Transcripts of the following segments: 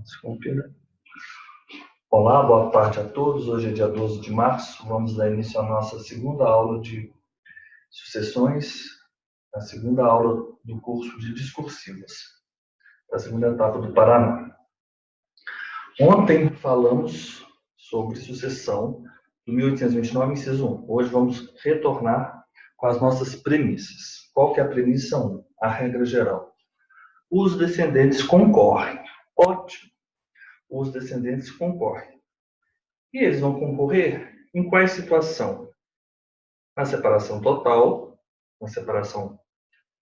Desculpe. Olá, boa tarde a todos. Hoje é dia 12 de março. Vamos dar início à nossa segunda aula de sucessões, a segunda aula do curso de discursivas, a segunda etapa do Paraná. Ontem falamos sobre sucessão do 1829, inciso 1. Hoje vamos retornar com as nossas premissas. Qual que é a premissa 1? A regra geral. Os descendentes concorrem. Ótimo. Os descendentes concorrem. E eles vão concorrer em qual situação? Na separação total, na separação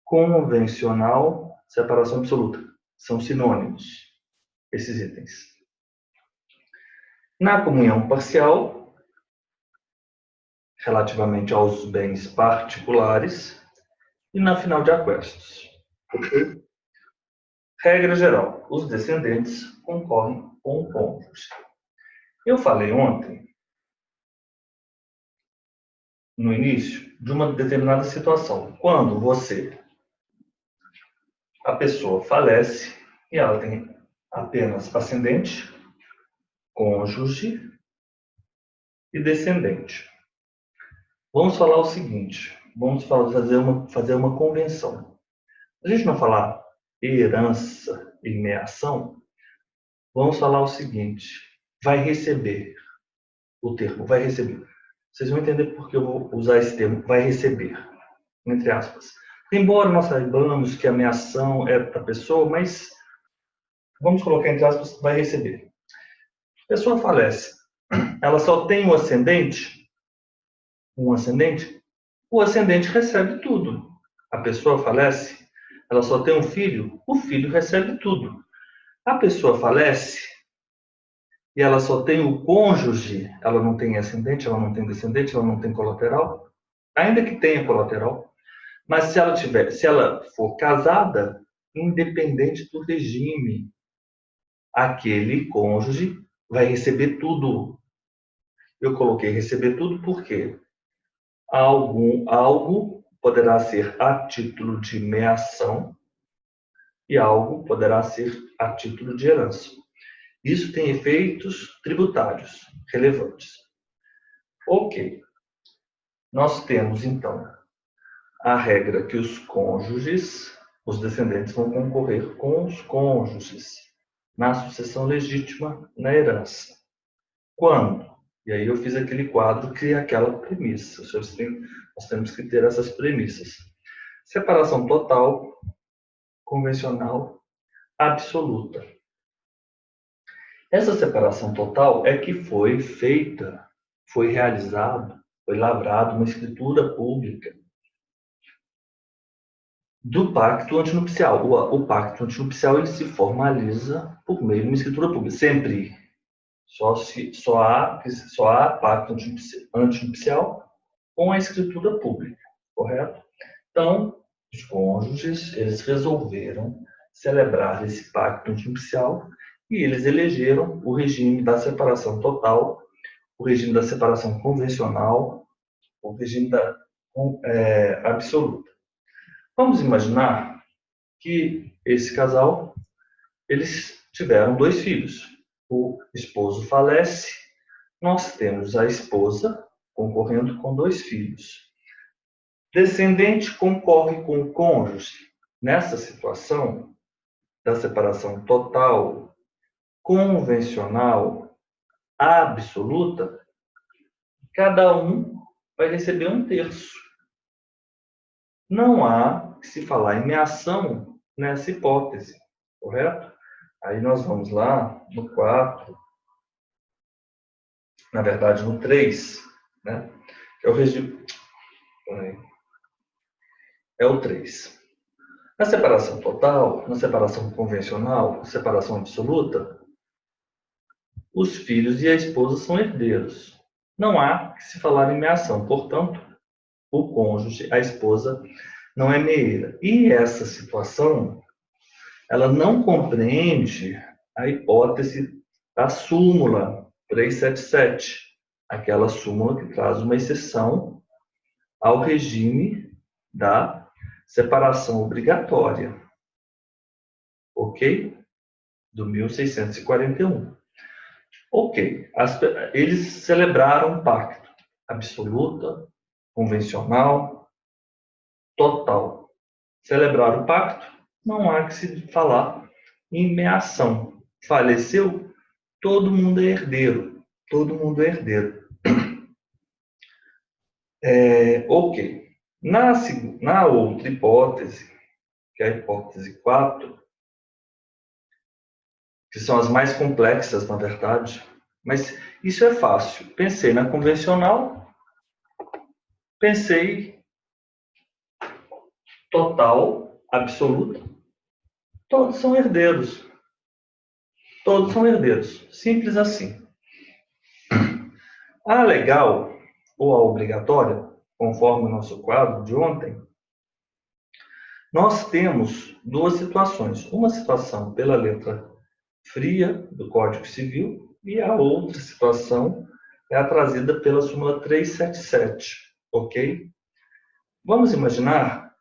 convencional, separação absoluta. São sinônimos, esses itens. Na comunhão parcial, relativamente aos bens particulares, e na final de aquestos. Ok? Regra geral, os descendentes concorrem com o cônjuge. Eu falei ontem, no início, de uma determinada situação. Quando a pessoa falece e ela tem apenas ascendente, cônjuge e descendente. Vamos falar o seguinte, vamos fazer uma convenção. A gente não falar herança e meação, vamos falar o seguinte, vai receber, o termo vai receber. Vocês vão entender por que eu vou usar esse termo, vai receber, entre aspas. Embora nós saibamos que a meação é da pessoa, mas vamos colocar entre aspas, vai receber. A pessoa falece, ela só tem um ascendente, o ascendente recebe tudo. A pessoa falece, ela só tem um filho, o filho recebe tudo. A pessoa falece e ela só tem o cônjuge, ela não tem ascendente, ela não tem descendente, ela não tem colateral, ainda que tenha colateral, mas se ela for casada, independente do regime, aquele cônjuge vai receber tudo. Eu coloquei receber tudo porque algo poderá ser a título de meação e algo poderá ser a título de herança. Isso tem efeitos tributários relevantes. Ok. Nós temos, então, a regra que os cônjuges, os descendentes vão concorrer com os cônjuges na sucessão legítima, na herança. Quando? E aí eu fiz aquele quadro que é aquela premissa. Nós temos que ter essas premissas. Separação total, convencional, absoluta. Essa separação total é que foi feita, foi realizada, foi lavrada uma escritura pública do pacto antinupcial. O pacto antinupcial ele se formaliza por meio de uma escritura pública. Sempre. Só há pacto antinupcial com a escritura pública, correto? Então, os cônjuges, eles resolveram celebrar esse pacto antinupcial e eles elegeram o regime da separação total, o regime da separação convencional, o regime da absoluta. Vamos imaginar que esse casal, eles tiveram 2 filhos. O esposo falece, nós temos a esposa concorrendo com 2 filhos. Descendente concorre com o cônjuge. Nessa situação da separação total, convencional, absoluta, cada um vai receber 1/3. Não há que se falar em meação nessa hipótese, correto? Aí nós vamos lá no 4, na verdade no 3, né? Que é o regime. É o 3. Na separação total, na separação convencional, na separação absoluta, os filhos e a esposa são herdeiros. Não há que se falar em meação, portanto, o cônjuge, a esposa, não é meeira. E essa situação, ela não compreende a hipótese da súmula 377, aquela súmula que traz uma exceção ao regime da separação obrigatória. Ok? do 1641. Ok, eles celebraram um pacto absoluta, convencional, total. Celebraram o pacto, não há que se falar em meação. Faleceu, todo mundo é herdeiro. Todo mundo é herdeiro. Ok. Na outra hipótese, que é a hipótese 4, que são as mais complexas, na verdade, mas isso é fácil. Pensei na convencional, pensei total, absoluta, todos são herdeiros. Todos são herdeiros. Simples assim. A legal, ou a obrigatória, conforme o nosso quadro de ontem, nós temos duas situações. Uma situação pela letra fria do Código Civil e a outra situação é a trazida pela súmula 377, ok? Vamos imaginar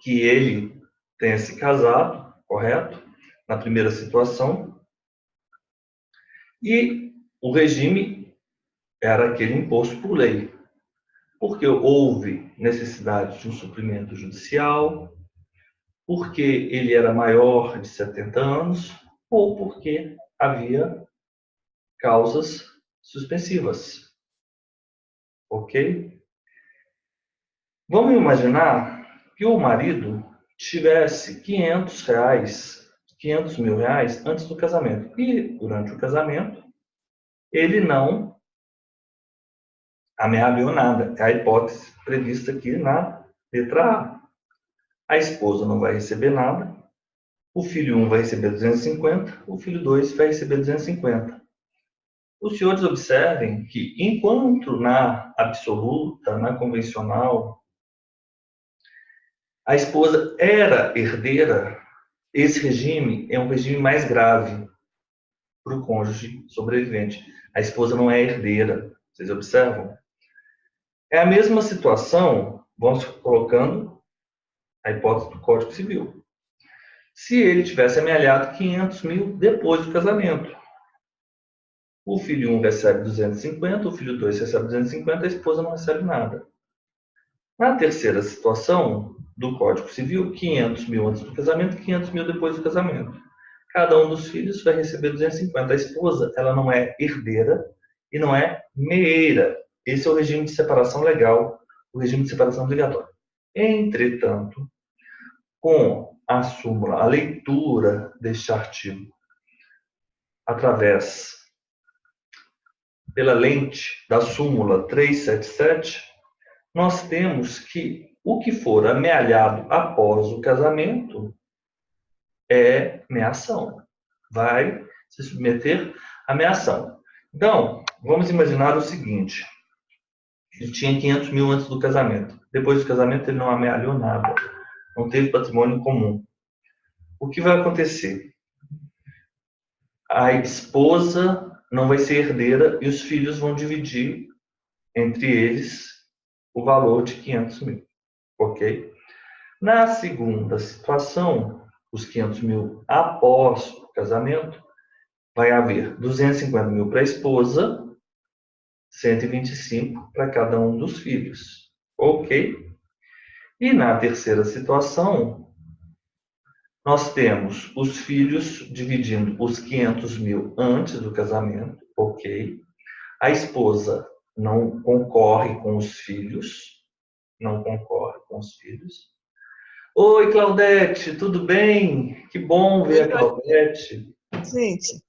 que ele tenha se casado, correto? Na primeira situação, e o regime era aquele imposto por lei, porque houve necessidade de um suprimento judicial, porque ele era maior de 70 anos, ou porque havia causas suspensivas, ok? Vamos imaginar que o marido tivesse 500 reais, 500 mil reais antes do casamento. E durante o casamento, ele não amealhou nada. É a hipótese prevista aqui na letra A. A esposa não vai receber nada. O filho 1 vai receber 250. O filho 2 vai receber 250. Os senhores observem que, enquanto na absoluta, na convencional, a esposa era herdeira, esse regime é um regime mais grave para o cônjuge sobrevivente. A esposa não é herdeira, vocês observam? É a mesma situação, vamos colocando a hipótese do Código Civil. Se ele tivesse amealhado 500 mil depois do casamento, o filho 1 recebe 250, o filho 2 recebe 250, a esposa não recebe nada. Na terceira situação do Código Civil, 500 mil antes do casamento, 500 mil depois do casamento. Cada um dos filhos vai receber 250. A esposa, ela não é herdeira e não é meeira. Esse é o regime de separação legal, o regime de separação obrigatório. Entretanto, com a súmula, a leitura deste artigo através pela lente da súmula 377, nós temos que o que for amealhado após o casamento é meação. Vai se submeter à meação. Então, vamos imaginar o seguinte. Ele tinha 500 mil antes do casamento. Depois do casamento, ele não amealhou nada. Não teve patrimônio comum. O que vai acontecer? A esposa não vai ser herdeira e os filhos vão dividir entre eles o valor de 500 mil. Ok? Na segunda situação, os 500 mil após o casamento, vai haver 250 mil para a esposa, 125 para cada um dos filhos. Ok? E na terceira situação, nós temos os filhos dividindo os 500 mil antes do casamento. Ok? A esposa não concorre com os filhos. Não concorre com os filhos. Oi, Claudete, tudo bem? Que bom ver a Claudete. Gente,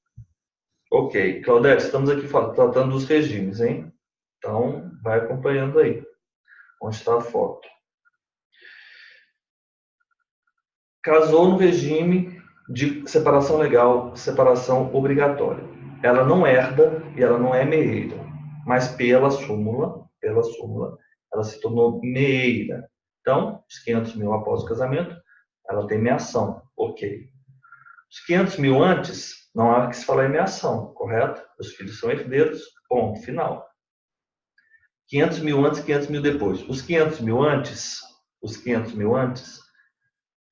Ok, Claudete, estamos aqui tratando dos regimes, hein? Então, vai acompanhando aí. Onde está a foto? Casou no regime de separação legal, separação obrigatória. Ela não herda e ela não é meeira, mas pela súmula, ela se tornou meeira. Então, os 500 mil após o casamento, ela tem meação, ok. Os 500 mil antes, não há que se falar em meação, correto? Os filhos são herdeiros, ponto, final. 500 mil antes, 500 mil depois. Os 500 mil antes,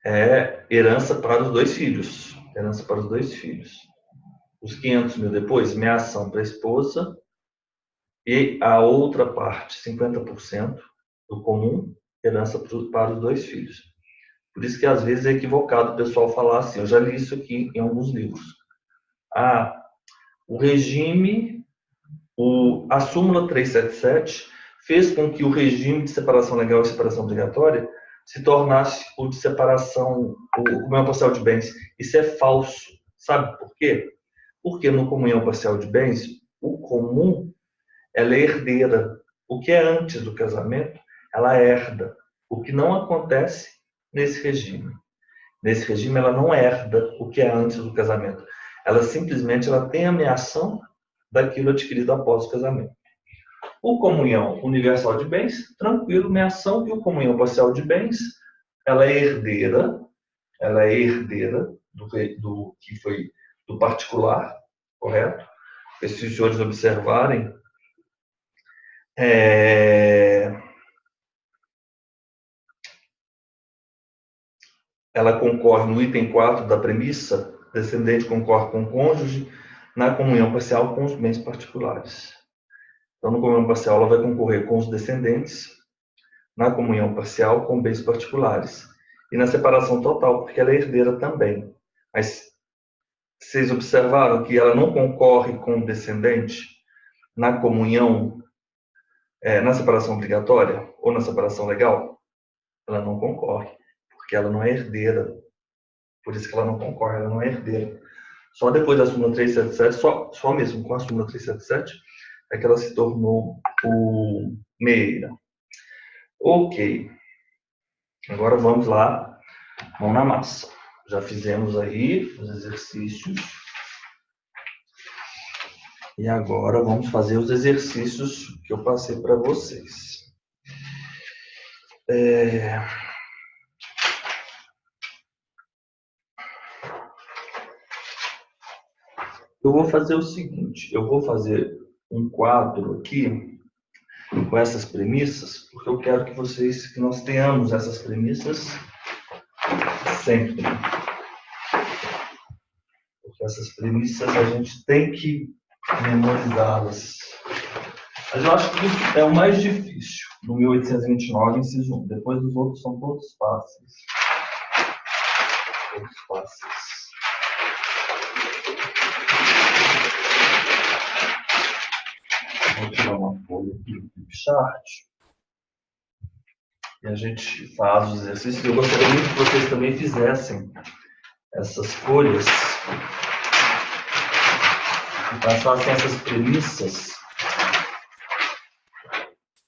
é herança para os dois filhos. Herança para os dois filhos. Os 500 mil depois, meação para a esposa. E a outra parte, 50% do comum, herança para os dois filhos. Por isso que às vezes é equivocado o pessoal falar assim, eu já li isso aqui em alguns livros. Ah, o regime, a súmula 377 fez com que o regime de separação legal e separação obrigatória se tornasse o de separação, o comunhão parcial de bens. Isso é falso. Sabe por quê? Porque no comunhão parcial de bens, o comum, ela é herdeira. O que é antes do casamento, ela herda. O que não acontece nesse regime. Nesse regime, ela não herda o que é antes do casamento. Ela simplesmente tem a meação daquilo adquirido após o casamento. O comunhão universal de bens, tranquilo, meação, e o comunhão parcial de bens, ela é herdeira do que foi do particular, correto? Se os senhores observarem, ela concorre no item 4 da premissa, descendente concorre com o cônjuge, na comunhão parcial com os bens particulares. Então, na comunhão parcial, ela vai concorrer com os descendentes, na comunhão parcial com bens particulares. E na separação total, porque ela é herdeira também. Mas vocês observaram que ela não concorre com o descendente na comunhão, na separação obrigatória ou na separação legal? Ela não concorre, porque ela não é herdeira. Por isso que ela não concorre, ela não é herdeira. Só depois da súmula 377, só mesmo com a súmula 377, é que ela se tornou o meia. Ok. Agora vamos lá, mão na massa. Já fizemos aí os exercícios. E agora vamos fazer os exercícios que eu passei para vocês. Eu vou fazer o seguinte, eu vou fazer um quadro aqui com essas premissas, porque eu quero que nós tenhamos essas premissas sempre. Porque essas premissas a gente tem que memorizá-las. Mas eu acho que é o mais difícil, no 1829, inciso 1. Depois os outros são todos fáceis. Todos fáceis. Vou tirar uma folha aqui do chart. E a gente faz os exercícios. Eu gostaria muito que vocês também fizessem essas folhas e passassem essas premissas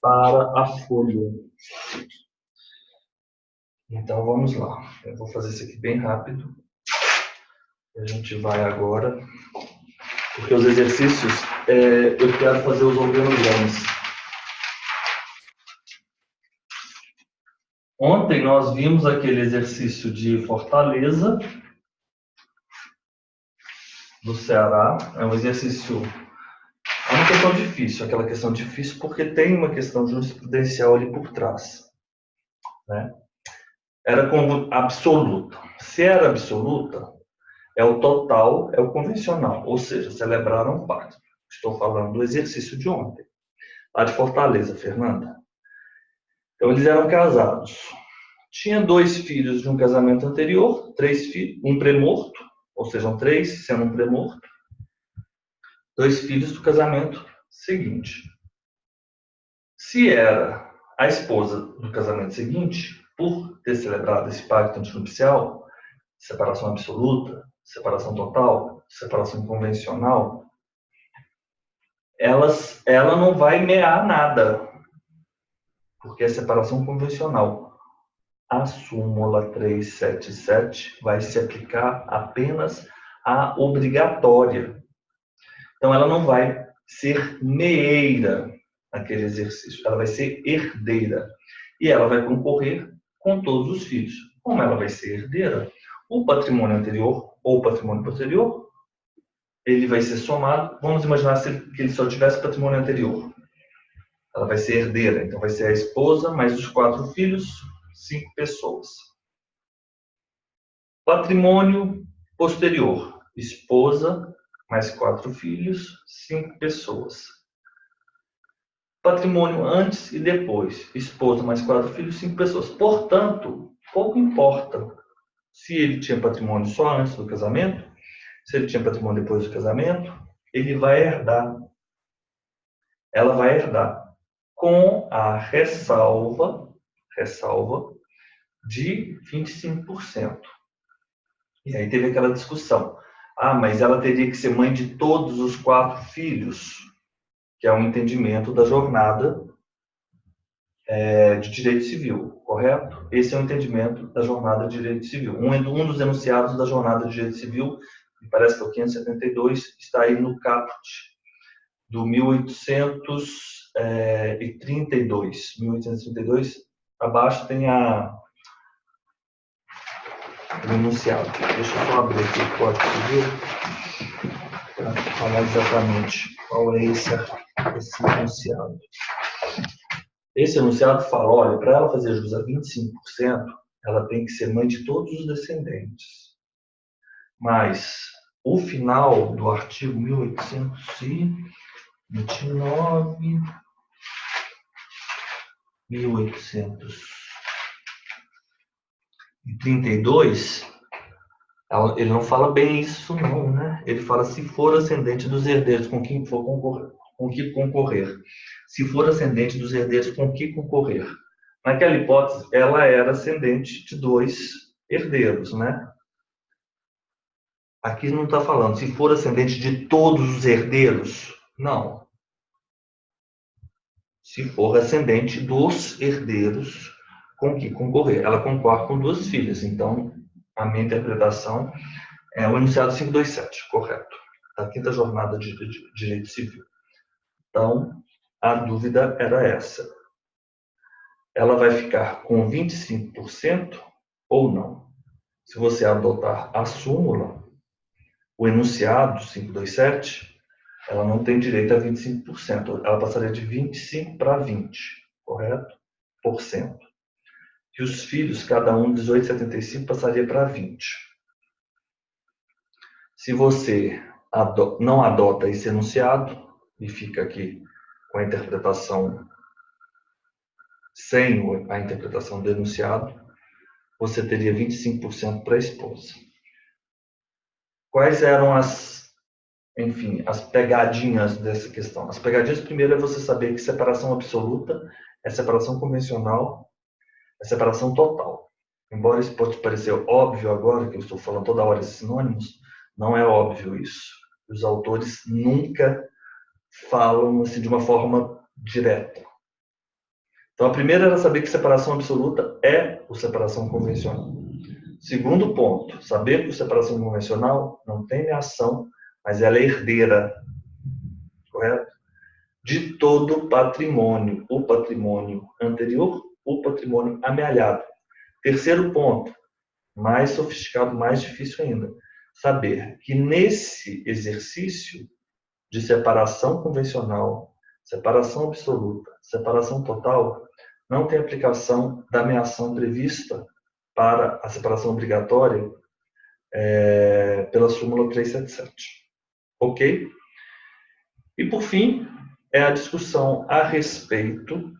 para a folha. Então vamos lá. Eu vou fazer isso aqui bem rápido. E a gente vai agora, porque os exercícios eu quero fazer os organogramas. Ontem nós vimos aquele exercício de Fortaleza, do Ceará. É um exercício, é uma questão difícil, aquela questão difícil porque tem uma questão jurisprudencial ali por trás, né? Era como absoluta. Se era absoluta, é o total, é o convencional, ou seja, celebraram um pacto. Estou falando do exercício de ontem, lá de Fortaleza, Fernanda. Então eles eram casados. Tinha 2 filhos de um casamento anterior, 3 filhos, um premorto, ou seja, 3 sendo um premorto, 2 filhos do casamento seguinte. Se era a esposa do casamento seguinte, por ter celebrado esse pacto antinupcial, separação absoluta, separação total, separação convencional, ela não vai mear nada, porque é separação convencional. A súmula 377 vai se aplicar apenas à obrigatória. Então, ela não vai ser meeira naquele exercício, ela vai ser herdeira. E ela vai concorrer com todos os filhos. Como ela vai ser herdeira, o patrimônio anterior ou o patrimônio posterior, ele vai ser somado. Vamos imaginar que ele só tivesse patrimônio anterior. Ela vai ser herdeira, então vai ser a esposa mais os 4 filhos, 5 pessoas. Patrimônio posterior: esposa, mais 4 filhos, 5 pessoas. Patrimônio antes e depois: esposa, mais 4 filhos, 5 pessoas. Portanto, pouco importa se ele tinha patrimônio só antes do casamento, se ele tinha patrimônio depois do casamento, ele vai herdar. Ela vai herdar com a ressalva de 25%. E aí teve aquela discussão. Ah, mas ela teria que ser mãe de todos os 4 filhos, que é um entendimento da jornada de direito civil, correto? Esse é o entendimento da jornada de direito civil. Um dos enunciados da jornada de direito civil, me parece que é o 572, está aí no caput do 1832. 1832, abaixo tem o enunciado. Deixa eu só abrir aqui o Código Civil para falar exatamente qual é esse enunciado. Esse enunciado fala, olha, para ela fazer jus a 25%, ela tem que ser mãe de todos os descendentes. Mas o final do artigo 1829, 1832, ele não fala bem isso não, né? Ele fala se for ascendente dos herdeiros com quem for concorrer, com que concorrer. Se for ascendente dos herdeiros com que concorrer. Naquela hipótese, ela era ascendente de 2 herdeiros, né? Aqui não está falando se for ascendente de todos os herdeiros. Não. Se for ascendente dos herdeiros com que concorrer. Ela concorre com 2 filhas. Então, a minha interpretação é o enunciado 527, correto. Da quinta jornada de direito civil. Então, a dúvida era essa. Ela vai ficar com 25% ou não? Se você adotar a súmula, o enunciado 527, ela não tem direito a 25%. Ela passaria de 25 para 20, correto? Por cento. E os filhos, cada um 18,75, passaria para 20. Se você não adota esse enunciado e fica aqui com a interpretação sem a interpretação do enunciado, você teria 25% para a esposa. Quais eram as pegadinhas dessa questão? As pegadinhas, primeiro, é você saber que separação absoluta é separação convencional, é separação total. Embora isso pode parecer óbvio agora, que eu estou falando toda hora esses sinônimos, não é óbvio isso. Os autores nunca falam assim de uma forma direta. Então, a primeira era saber que separação absoluta é o separação convencional. Segundo ponto, saber que o separação convencional não tem ação, mas ela é herdeira, correto? De todo o patrimônio anterior, o patrimônio amealhado. Terceiro ponto, mais sofisticado, mais difícil ainda, saber que nesse exercício de separação convencional, separação absoluta, separação total, não tem aplicação da meação prevista para a separação obrigatória pela súmula 377. Ok? E, por fim, é a discussão a respeito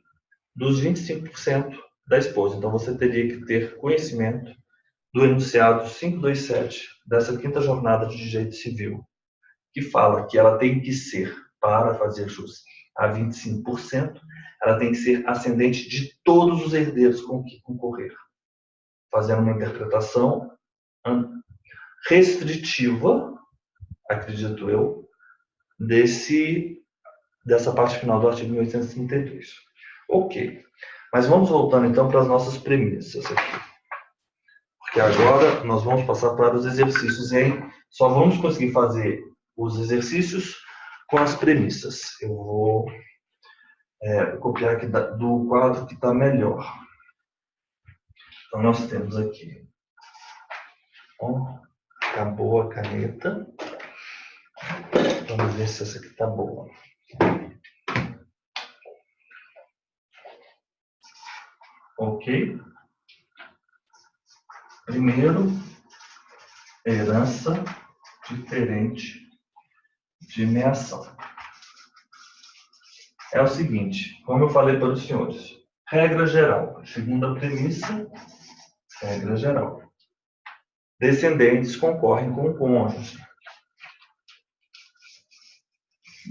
dos 25% da esposa. Então, você teria que ter conhecimento do enunciado 527 dessa quinta jornada de direito civil, que fala que ela tem que ser, para fazer jus a 25%, ela tem que ser ascendente de todos os herdeiros com que concorrer, fazendo uma interpretação restritiva, acredito eu, dessa parte final do artigo 1832. Ok, mas vamos voltando então para as nossas premissas aqui. Porque agora nós vamos passar para os exercícios e aí só vamos conseguir fazer os exercícios com as premissas. Eu vou copiar aqui do quadro que está melhor. Então nós temos aqui. Bom, acabou a caneta. Vamos ver se essa aqui está boa. Ok. Primeiro, herança diferente de meação. É o seguinte, como eu falei para os senhores, regra geral, segunda premissa, regra geral. Descendentes concorrem com o cônjuge.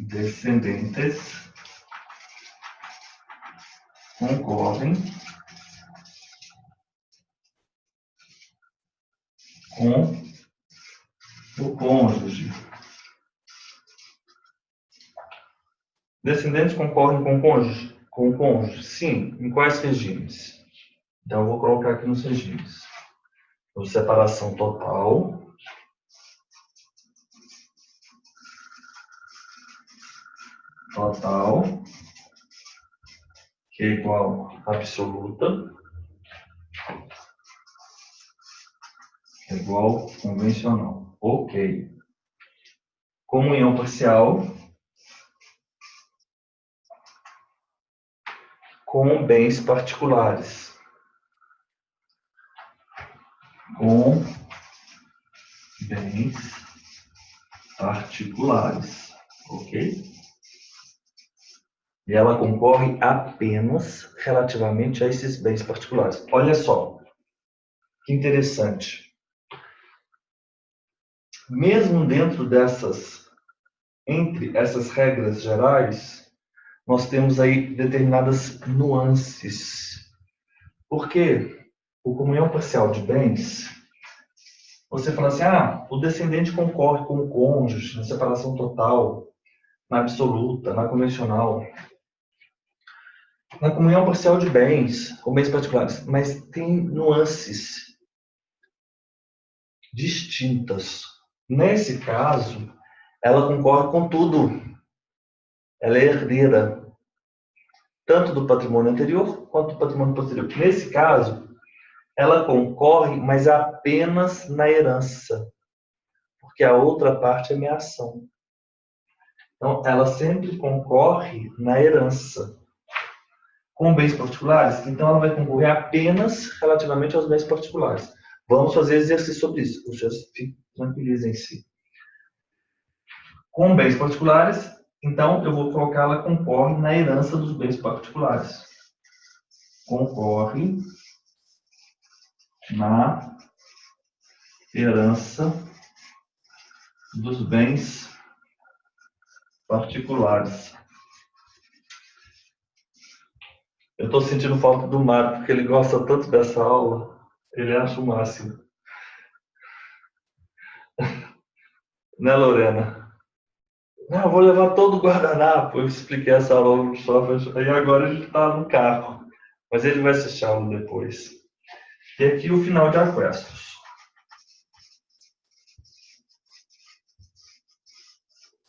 Descendentes concorrem com o cônjuge. Descendentes concorrem com o cônjuge? Com o cônjuge, sim. Em quais regimes? Então, eu vou colocar aqui nos regimes. Então, separação total. Total. Que é igual a absoluta. Que é igual a convencional. Ok. Comunhão parcial. Com bens particulares. Com bens particulares. Ok? E ela concorre apenas relativamente a esses bens particulares. Olha só, que interessante. Mesmo dentro entre essas regras gerais, nós temos aí determinadas nuances. Porque o comunhão parcial de bens, você fala assim, o descendente concorre com o cônjuge na separação total, na absoluta, na convencional. Na comunhão parcial de bens, com bens particulares, mas tem nuances distintas. Nesse caso, ela concorre com tudo. Ela é herdeira, tanto do patrimônio anterior quanto do patrimônio posterior. Nesse caso, ela concorre, mas apenas na herança, porque a outra parte é meação. Então, ela sempre concorre na herança. Com bens particulares, então ela vai concorrer apenas relativamente aos bens particulares. Vamos fazer exercício sobre isso. Vocês tranquilizem-se. Com bens particulares, então eu vou colocar ela concorre na herança dos bens particulares. Concorre na herança dos bens particulares. Eu estou sentindo falta do Mário, porque ele gosta tanto dessa aula, ele acha o máximo. Né, Lorena? Não, eu vou levar todo o guardanapo. Eu expliquei essa aula no software, e agora ele está no carro. Mas ele vai assistir a aula depois. E aqui o final de Aquestos.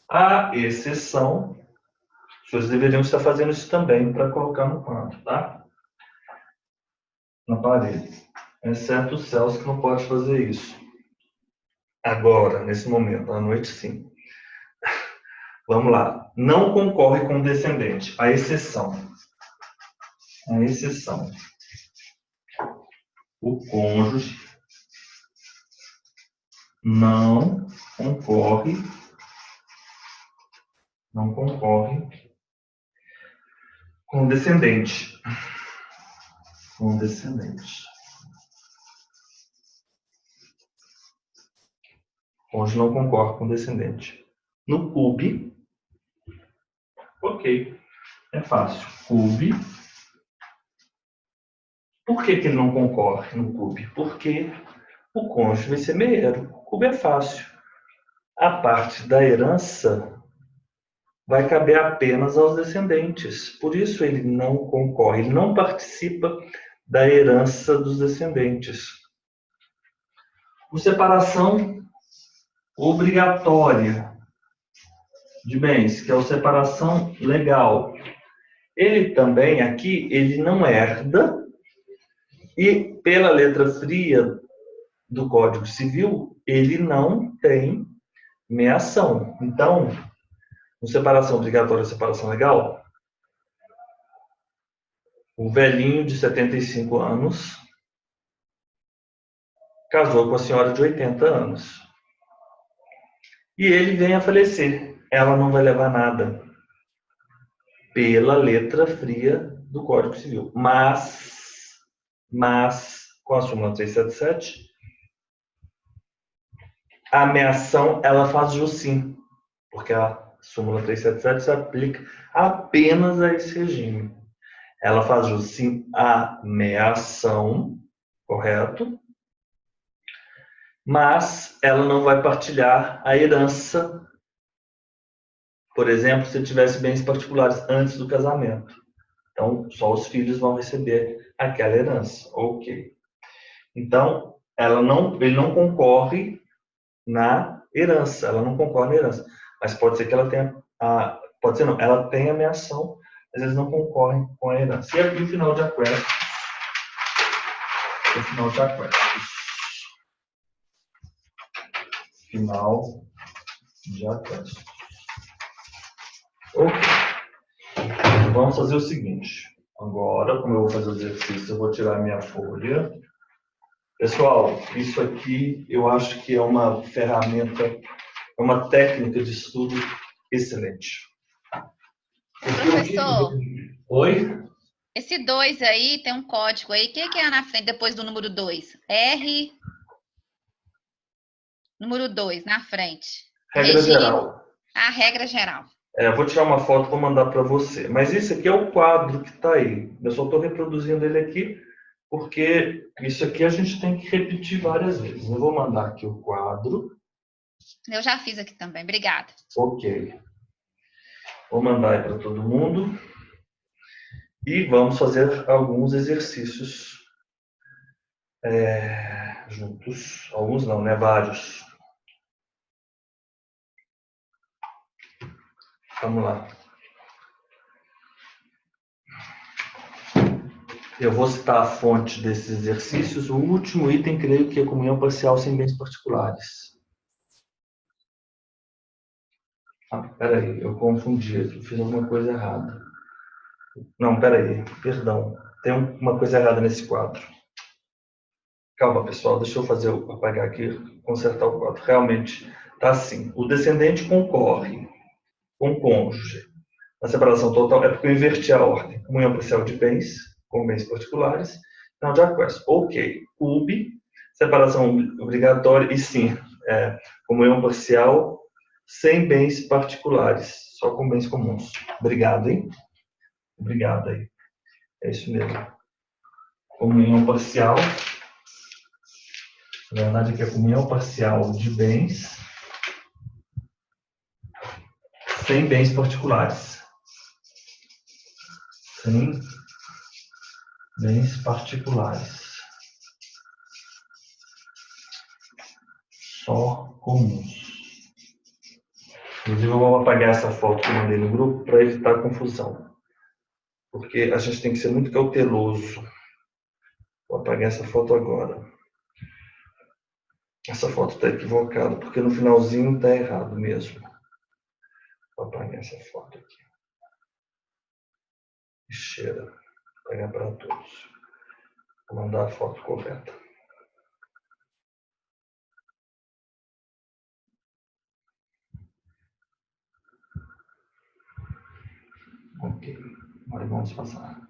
A exceção, vocês deveriam estar fazendo isso também para colocar no quadro, tá? Na parede. Exceto o Celso, que não pode fazer isso. Agora, nesse momento, à noite sim. Vamos lá. Não concorre com o descendente. A exceção. A exceção. O cônjuge não concorre com o descendente. Com o descendente. O cônjuge não concorre com o descendente. No CUB, ok, é fácil. CUB. Por que ele não concorre no CUB? Porque o cônjuge vai ser meieiro. O CUB é fácil. A parte da herança vai caber apenas aos descendentes. Por isso ele não concorre, ele não participa da herança dos descendentes. Por separação obrigatória de bens, que é a separação legal. Ele também, aqui, ele não herda, e pela letra fria do Código Civil, ele não tem meação. Então, com separação obrigatória e separação legal, o velhinho de 75 anos casou com a senhora de 80 anos. E ele vem a falecer. Ela não vai levar nada pela letra fria do Código Civil. Mas com a súmula 377, a ameação, ela faz jus sim, porque a súmula 377 se aplica apenas a esse regime. Ela faz jus sim à ameação, correto? Mas ela não vai partilhar a herança, por exemplo, se tivesse bens particulares antes do casamento. Então, só os filhos vão receber aquela herança. Ok. Então, ele não concorre na herança. Ela não concorre na herança. Mas pode ser que ela tenha... pode ser não. Ela tem ameação, mas eles não concorrem com a herança. E aqui o final de aquestos. O final de aquestos. Final de aquestos. Ok. Vamos fazer o seguinte. Agora, como eu vou fazer o exercício, eu vou tirar minha folha. Pessoal, isso aqui eu acho que é uma ferramenta, é uma técnica de estudo excelente. Professor, Oi? esse 2 aí tem um código aí. O que é na frente depois do número 2? R. Número 2, na frente. Regra geral. A regra geral. Eu vou tirar uma foto e vou mandar para você. Mas esse aqui é o quadro que está aí. Eu só estou reproduzindo ele aqui, porque isso aqui a gente tem que repetir várias vezes. Eu vou mandar aqui o quadro. Eu já fiz aqui também, obrigada. Ok. Vou mandar aí para todo mundo. E vamos fazer alguns exercícios juntos. Alguns não, né? Vários. Vamos lá. Eu vou citar a fonte desses exercícios. O último item, creio que é comunhão parcial sem bens particulares. Peraí, eu confundi aqui, fiz alguma coisa errada. Não, peraí, perdão. Tem uma coisa errada nesse quadro. Calma, pessoal, deixa eu apagar aqui, consertar o quadro. Realmente está assim. O descendente concorre com o cônjuge na separação total, é porque eu inverti a ordem. Comunhão parcial de bens, com bens particulares, final de aquesto. Ok. UB, separação obrigatória, e sim, comunhão parcial sem bens particulares, só com bens comuns. Obrigado, hein? Obrigado aí. É isso mesmo. Comunhão parcial. Na verdade, aqui é comunhão parcial de bens sem bens particulares. Sem bens particulares. Só comuns. Inclusive, eu vou apagar essa foto que eu mandei no grupo para evitar confusão. Porque a gente tem que ser muito cauteloso. Vou apagar essa foto agora. Essa foto está equivocada, porque no finalzinho está errado mesmo. Vou apagar essa foto aqui. Cheira. Vou apagar para todos. Vou mandar a foto correta. Ok. Agora vamos passar.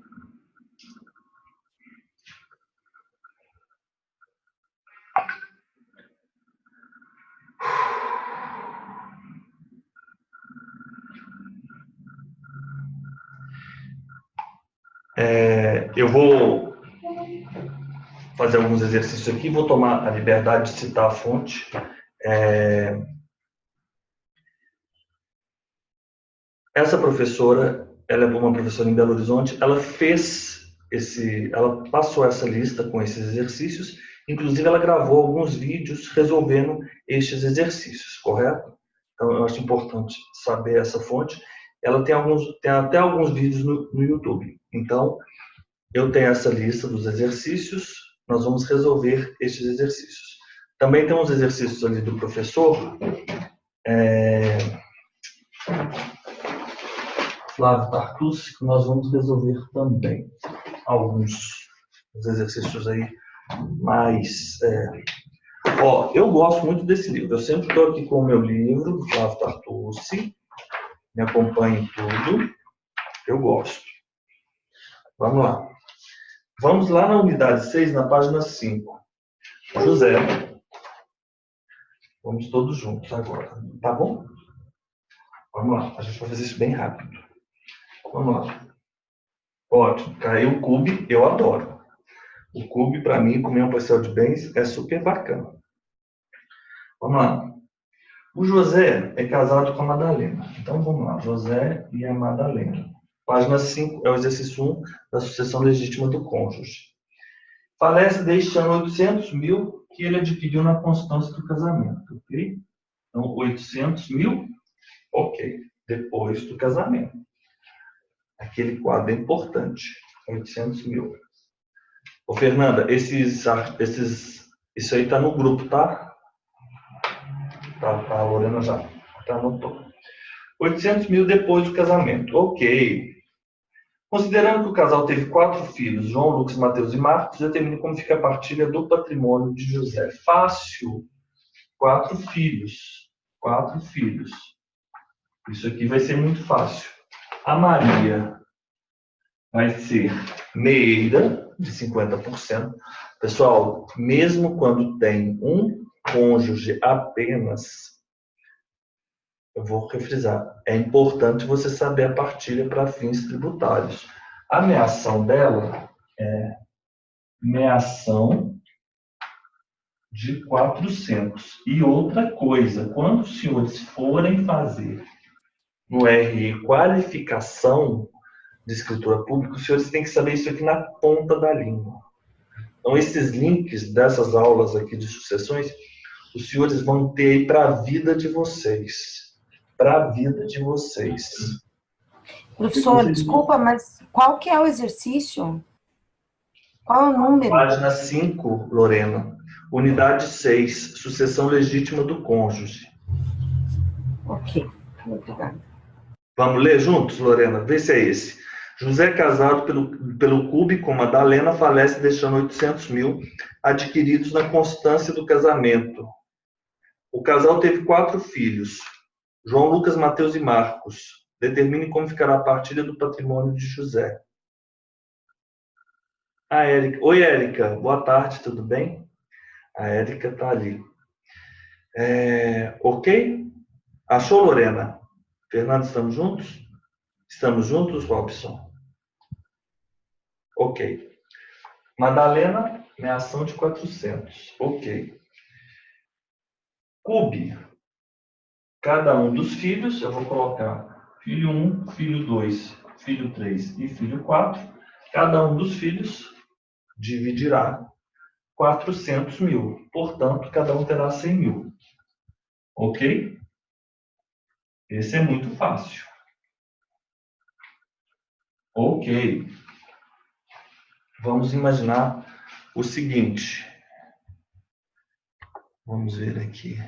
Eu vou fazer alguns exercícios aqui, vou tomar a liberdade de citar a fonte. Essa professora, ela é uma professora em Belo Horizonte, ela passou essa lista com esses exercícios, inclusive ela gravou alguns vídeos resolvendo estes exercícios, correto? Então eu acho importante saber essa fonte. Ela tem até alguns vídeos no YouTube. Então, eu tenho essa lista dos exercícios, nós vamos resolver estes exercícios. Também tem uns exercícios ali do professor Flávio Tartucci, que nós vamos resolver também. Alguns exercícios aí mais Ó, eu gosto muito desse livro. Eu sempre estou aqui com o meu livro, do Flávio Tartucci. Me acompanha em tudo. Eu gosto. Vamos lá. Vamos lá na unidade 6, na página 5. José. Vamos todos juntos agora. Tá bom? Vamos lá. A gente vai fazer isso bem rápido. Vamos lá. Ótimo. Caiu o Cube. Eu adoro. O Cube, para mim, comer um pastel de bens é super bacana. Vamos lá. O José é casado com a Madalena. Então, vamos lá. José e a Madalena. Página 5 é o exercício 1 da sucessão legítima do cônjuge. Falece deixando 800 mil que ele adquiriu na constância do casamento. Ok? Então, 800 mil, ok. Depois do casamento. Aquele quadro é importante. 800 mil. Ô, Fernanda, isso aí está no grupo, tá? A Lorena já anotou. 800 mil depois do casamento. Ok. Considerando que o casal teve 4 filhos, João, Lucas, Mateus e Marcos, determine como fica a partilha do patrimônio de José. Fácil. 4 filhos. 4 filhos. Isso aqui vai ser muito fácil. A Maria vai ser meia, de 50%. Pessoal, mesmo quando tem um cônjuge apenas, eu vou refrisar, é importante você saber a partilha para fins tributários. A meação dela é meação de 400. E outra coisa, quando os senhores forem fazer no RE qualificação de escritura pública, os senhores têm que saber isso aqui na ponta da língua. Então, esses links dessas aulas aqui de sucessões, os senhores vão ter aí para a vida de vocês. Para a vida de vocês. Professor, desculpa, mas qual que é o exercício? Qual é o número? Página 5, Lorena. Unidade 6, sucessão legítima do cônjuge. Ok, obrigada. Vamos ler juntos, Lorena? Vê se é esse. José, casado pelo Cube com Madalena, falece deixando 800 mil adquiridos na constância do casamento. O casal teve 4 filhos, João, Lucas, Mateus e Marcos. Determine como ficará a partilha do patrimônio de José. A Érica. Oi, Érica. Boa tarde, tudo bem? A Érica está ali. Ok? Achou, Lorena? Fernando, estamos juntos? Estamos juntos, Robson? Ok. Madalena, meação de 400. Ok. Cube. Cada um dos filhos, eu vou colocar filho 1, filho 2, filho 3 e filho 4. Cada um dos filhos dividirá 400 mil. Portanto, cada um terá 100 mil. Ok? Esse é muito fácil. Ok. Vamos imaginar o seguinte. Vamos ver aqui.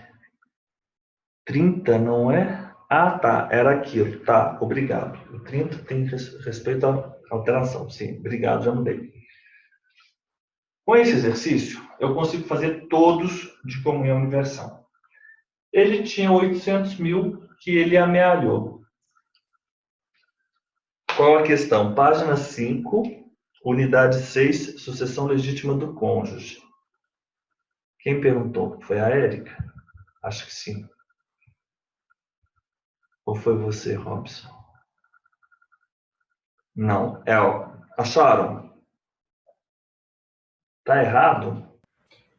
30 não é? Ah, tá. Era aquilo. Tá, obrigado. O 30 tem respeito à alteração. Sim, obrigado, já mudei. Com esse exercício, eu consigo fazer todos de comunhão universal. Ele tinha 800 mil que ele amealhou. Qual a questão? Página 5, unidade 6, sucessão legítima do cônjuge. Quem perguntou? Foi a Érica? Acho que sim. Ou foi você, Robson? Não. Acharam? Tá errado?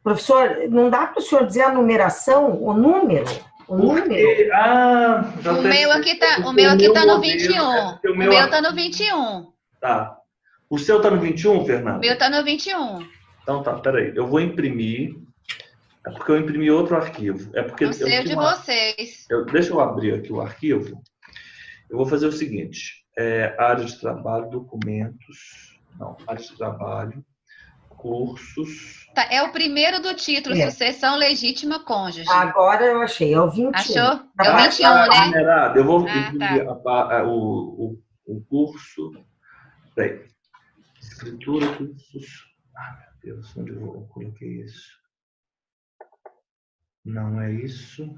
Professor, não dá para o senhor dizer a numeração, o número? O número? O meu aqui tá no 21. O meu tá no 21. Tá. O seu tá no 21, Fernando? O meu tá no 21. Então tá, peraí. Eu vou imprimir. É porque eu imprimi outro arquivo. É porque o seu de vocês. Deixa eu abrir aqui o arquivo. Eu vou fazer o seguinte. Área de trabalho, documentos. Não, área de trabalho, cursos. Tá, é o primeiro do título, sucessão legítima cônjuge. Agora eu achei, é o 21. Achou? É o 21, né? Numerado. Eu vou imprimir o curso. Peraí. Escritura, cursos. Meu Deus, onde eu coloquei isso? Não é isso.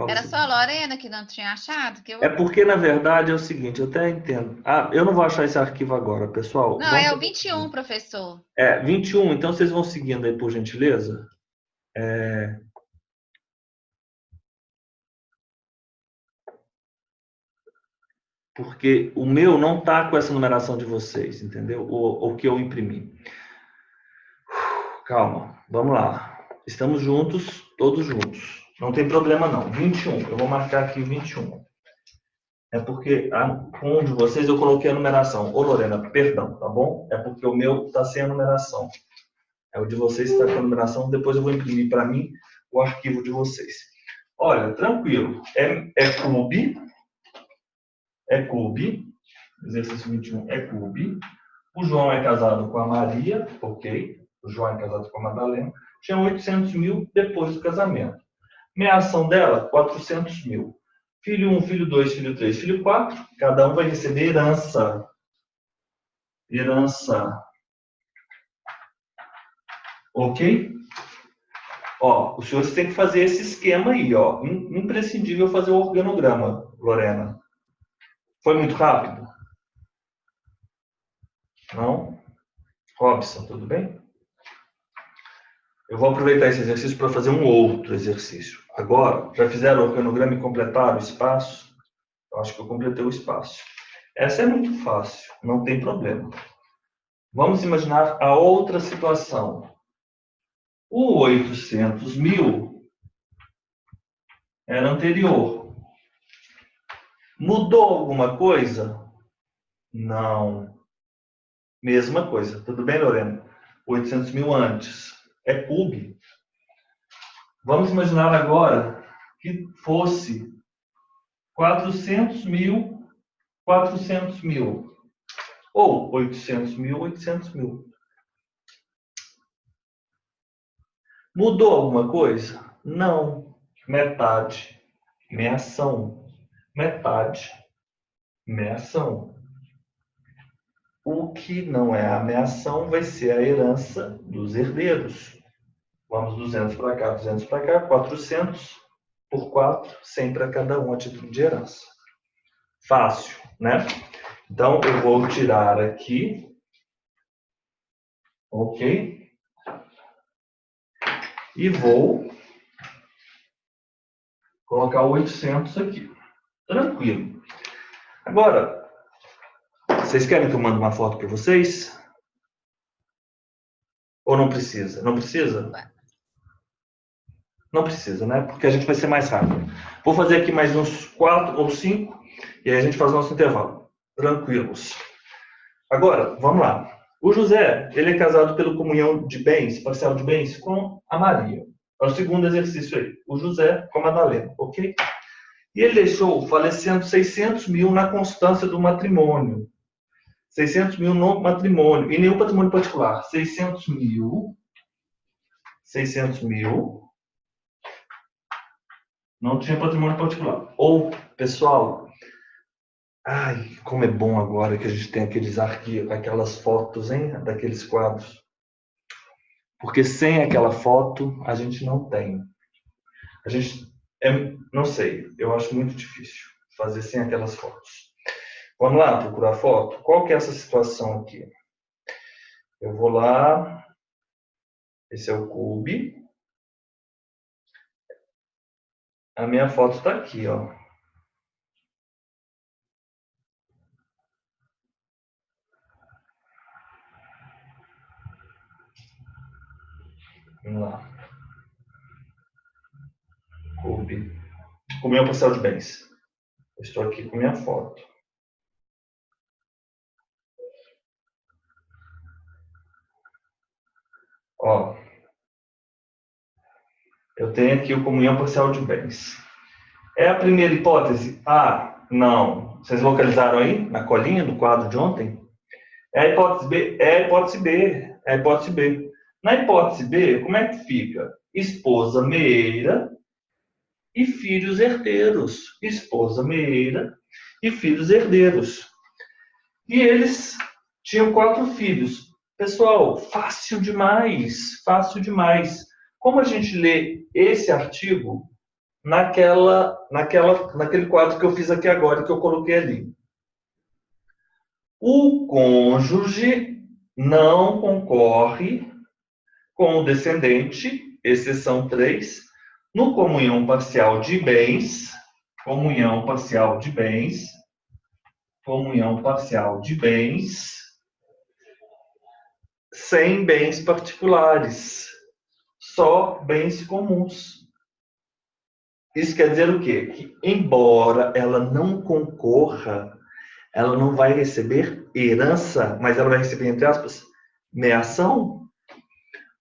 Era só a Lorena que não tinha achado? Que eu... É porque, na verdade, é o seguinte, eu até entendo. Ah, eu não vou achar esse arquivo agora, pessoal. Não, é o 21, professor. 21, então vocês vão seguindo aí, por gentileza. Porque o meu não está com essa numeração de vocês, entendeu? O que eu imprimi. Calma, vamos lá. Estamos juntos, todos juntos. Não tem problema não. 21, eu vou marcar aqui 21. É porque com um de vocês eu coloquei a numeração. Ô Lorena, perdão, tá bom? É porque o meu está sem a numeração. É o de vocês que está com a numeração. Depois eu vou imprimir para mim o arquivo de vocês. Olha, tranquilo. É clube. É clube. Exercício 21 é clube. O João é casado com a Maria, ok. O João é casado com a Madalena. Tinha 800 mil depois do casamento. Meação dela, 400 mil. Filho 1, filho 2, filho 3, filho 4. Cada um vai receber herança. Herança. Ok? Ó, os senhores têm que fazer esse esquema aí, ó. Imprescindível fazer o organograma, Lorena. Foi muito rápido? Não? Robson, tudo bem? Eu vou aproveitar esse exercício para fazer um outro exercício. Agora, já fizeram o organograma e completaram o espaço? Eu acho que eu completei o espaço. Essa é muito fácil, não tem problema. Vamos imaginar a outra situação. O 800 mil era anterior. Mudou alguma coisa? Não. Mesma coisa. Tudo bem, Lorena? 800 mil antes. É cube. Vamos imaginar agora que fosse 400 mil, 400 mil. Ou 800 mil, 800 mil. Mudou alguma coisa? Não. Metade. Meação. Metade. Meação. O que não é a meação vai ser a herança dos herdeiros. Vamos 200 para cá, 200 para cá, 400 por 4, 100 para cada um a título de herança. Fácil, né? Então, eu vou tirar aqui. Ok? E vou colocar o 800 aqui. Tranquilo. Agora, vocês querem que eu mande uma foto para vocês? Ou não precisa? Não precisa? Não precisa, né? Porque a gente vai ser mais rápido. Vou fazer aqui mais uns 4 ou 5 e aí a gente faz o nosso intervalo. Tranquilos. Agora, vamos lá. O José, ele é casado pela comunhão de bens, parcial de bens, com a Maria. É o segundo exercício aí. O José com a Madalena, ok? E ele deixou falecendo 600 mil na constância do matrimônio. 600 mil no matrimônio. E nenhum patrimônio particular. 600 mil. 600 mil. Não tinha patrimônio particular. Ou, pessoal, ai, como é bom agora que a gente tem aqueles arquivos, aquelas fotos, hein, daqueles quadros. Porque sem aquela foto, a gente não tem. A gente, não sei, eu acho muito difícil fazer sem aquelas fotos. Vamos lá procurar foto? Qual que é essa situação aqui? Eu vou lá, esse é o cube. A minha foto está aqui, ó. Vamos lá. Cube. Comunhão parcial de bens. Eu estou aqui com minha foto. Ó. Eu tenho aqui o comunhão parcial de bens. É a primeira hipótese? Ah, não. Vocês localizaram aí, na colinha do quadro de ontem? É a hipótese B? É a hipótese B. É a hipótese B. Na hipótese B, como é que fica? Esposa meeira e filhos herdeiros. Esposa meeira e filhos herdeiros. E eles tinham 4 filhos. Pessoal, fácil demais, fácil demais. Como a gente lê esse artigo naquele quadro que eu fiz aqui agora, que eu coloquei ali? O cônjuge não concorre com o descendente, exceção 3, no comunhão parcial de bens, comunhão parcial de bens, comunhão parcial de bens, sem bens particulares, só bens comuns. Isso quer dizer o quê? Que, embora ela não concorra, ela não vai receber herança, mas ela vai receber, entre aspas, meação.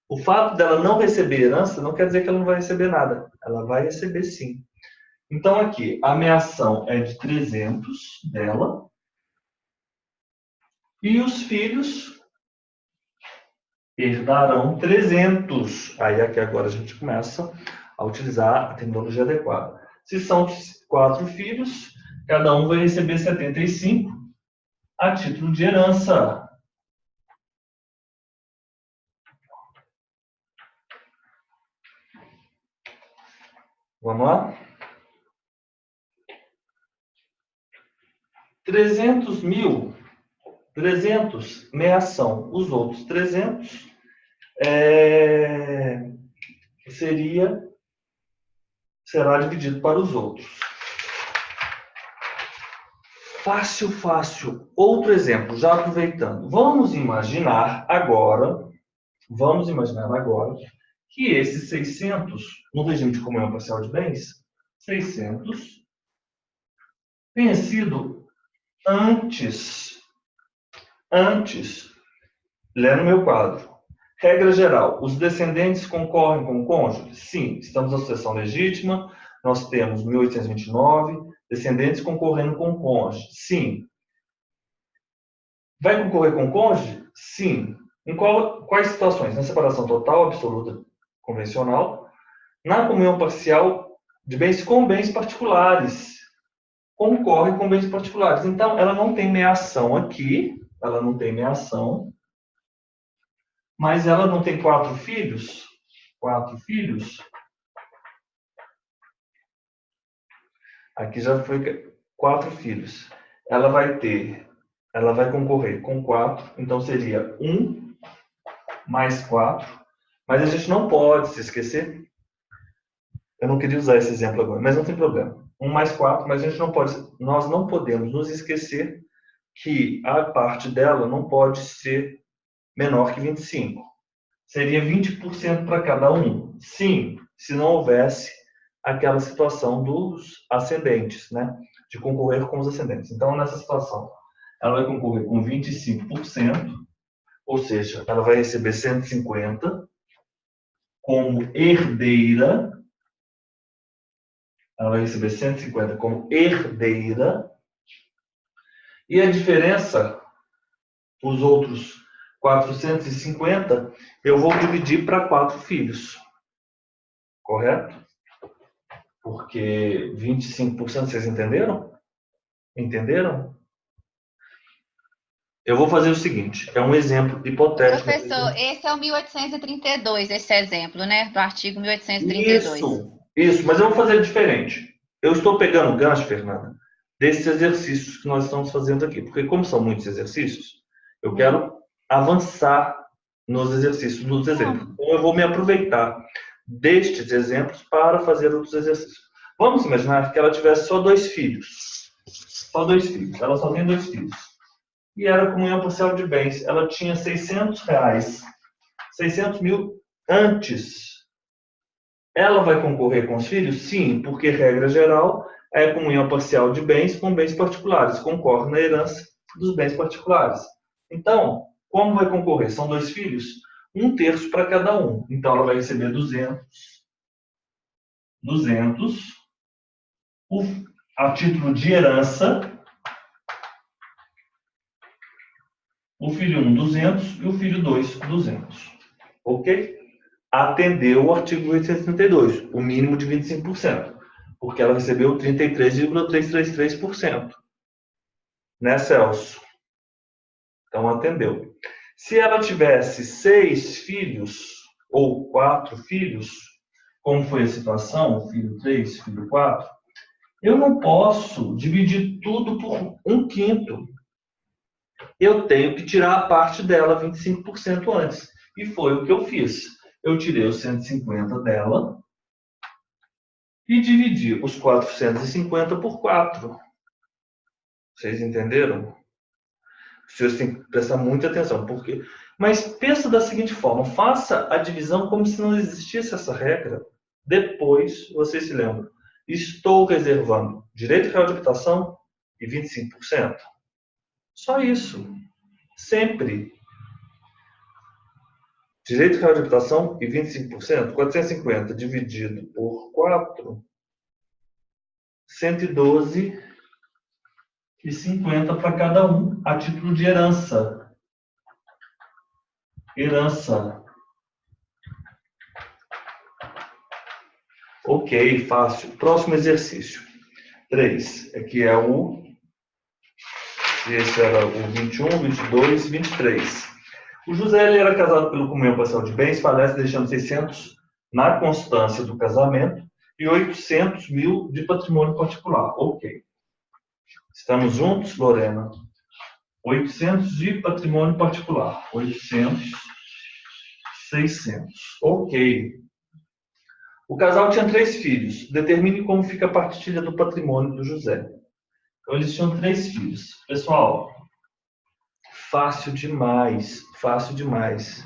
O fato dela não receber herança não quer dizer que ela não vai receber nada. Ela vai receber sim. Então, aqui, a meação é de 300 dela. E os filhos herdarão 300. Aí, aqui agora a gente começa a utilizar a terminologia adequada. Se são 4 filhos, cada um vai receber 75 a título de herança. Vamos lá? 300 mil, 300 meação. Os outros 300 será dividido para os outros. Fácil, fácil. Outro exemplo, já aproveitando. Vamos imaginar agora que esses 600, no regime de comunhão parcial de bens, 600 tenha sido antes, lê no meu quadro. Regra geral, os descendentes concorrem com o cônjuge? Sim, estamos na sucessão legítima, nós temos 1829, descendentes concorrendo com o cônjuge? Sim. Vai concorrer com o cônjuge? Sim. Em quais situações? Na separação total, absoluta, convencional, na comunhão parcial de bens com bens particulares. Concorre com bens particulares. Então, ela não tem meação aqui, mas ela não tem 4 filhos? 4 filhos. Aqui já foi 4 filhos. Ela vai concorrer com 4, então seria 1 mais 4. Mas a gente não pode se esquecer. Eu não queria usar esse exemplo agora, mas não tem problema. 1 mais 4, mas nós não podemos nos esquecer que a parte dela não pode ser menor que 25. Seria 20% para cada um? Sim, se não houvesse aquela situação dos ascendentes, né? De concorrer com os ascendentes. Então, nessa situação, ela vai concorrer com 25%, ou seja, ela vai receber 150 como herdeira. Ela vai receber 150 como herdeira. E a diferença, os outros 450, eu vou dividir para 4 filhos. Correto? Porque 25%, vocês entenderam? Entenderam? Eu vou fazer o seguinte, é um exemplo hipotético. Professor, esse é o 1832, esse exemplo, né? Do artigo 1832. Isso, mas eu vou fazer diferente. Eu estou pegando o gancho, Fernanda, desses exercícios que nós estamos fazendo aqui. Porque como são muitos exercícios, eu quero avançar nos exercícios, nos exemplos. Então, eu vou me aproveitar destes exemplos para fazer outros exercícios. Vamos imaginar que ela tivesse só 2 filhos. Só 2 filhos. Ela só tem 2 filhos. E era comunhão parcial de bens. Ela tinha 600 reais. 600 mil antes. Ela vai concorrer com os filhos? Sim, porque regra geral é comunhão parcial de bens com bens particulares. Concorre na herança dos bens particulares. Então, como vai concorrer? São 2 filhos? 1/3 para cada um. Então, ela vai receber 200. A título de herança. O filho 1, 200. E o filho 2, 200. Ok? Atendeu o artigo 832, o mínimo de 25%. Porque ela recebeu 33,333%. Né, Celso? Então, atendeu. Se ela tivesse 6 filhos ou 4 filhos, como foi a situação, filho 3, filho 4, eu não posso dividir tudo por 1/5. Eu tenho que tirar a parte dela, 25% antes. E foi o que eu fiz. Eu tirei os 150 dela e dividi os 450 por 4. Vocês entenderam? Vocês têm que prestar muita atenção. Porque... Mas pensa da seguinte forma, faça a divisão como se não existisse essa regra. Depois, vocês se lembram. Estou reservando direito real de habitação e 25%. Só isso. Sempre. Direito real de habitação e 25%. 450 dividido por 4. 112,50 para cada um, a título de herança. Herança. Ok, fácil. Próximo exercício. 3. Aqui é o... Esse era o 21, 22 e 23. O José ele era casado pelo comunhão parcial de bens, falece deixando 600 na constância do casamento e 800 mil de patrimônio particular. Ok. Estamos juntos, Lorena? 800 de patrimônio particular. 800, 600. Ok. O casal tinha 3 filhos. Determine como fica a partilha do patrimônio do José. Então, eles tinham 3 filhos. Pessoal, fácil demais. Fácil demais.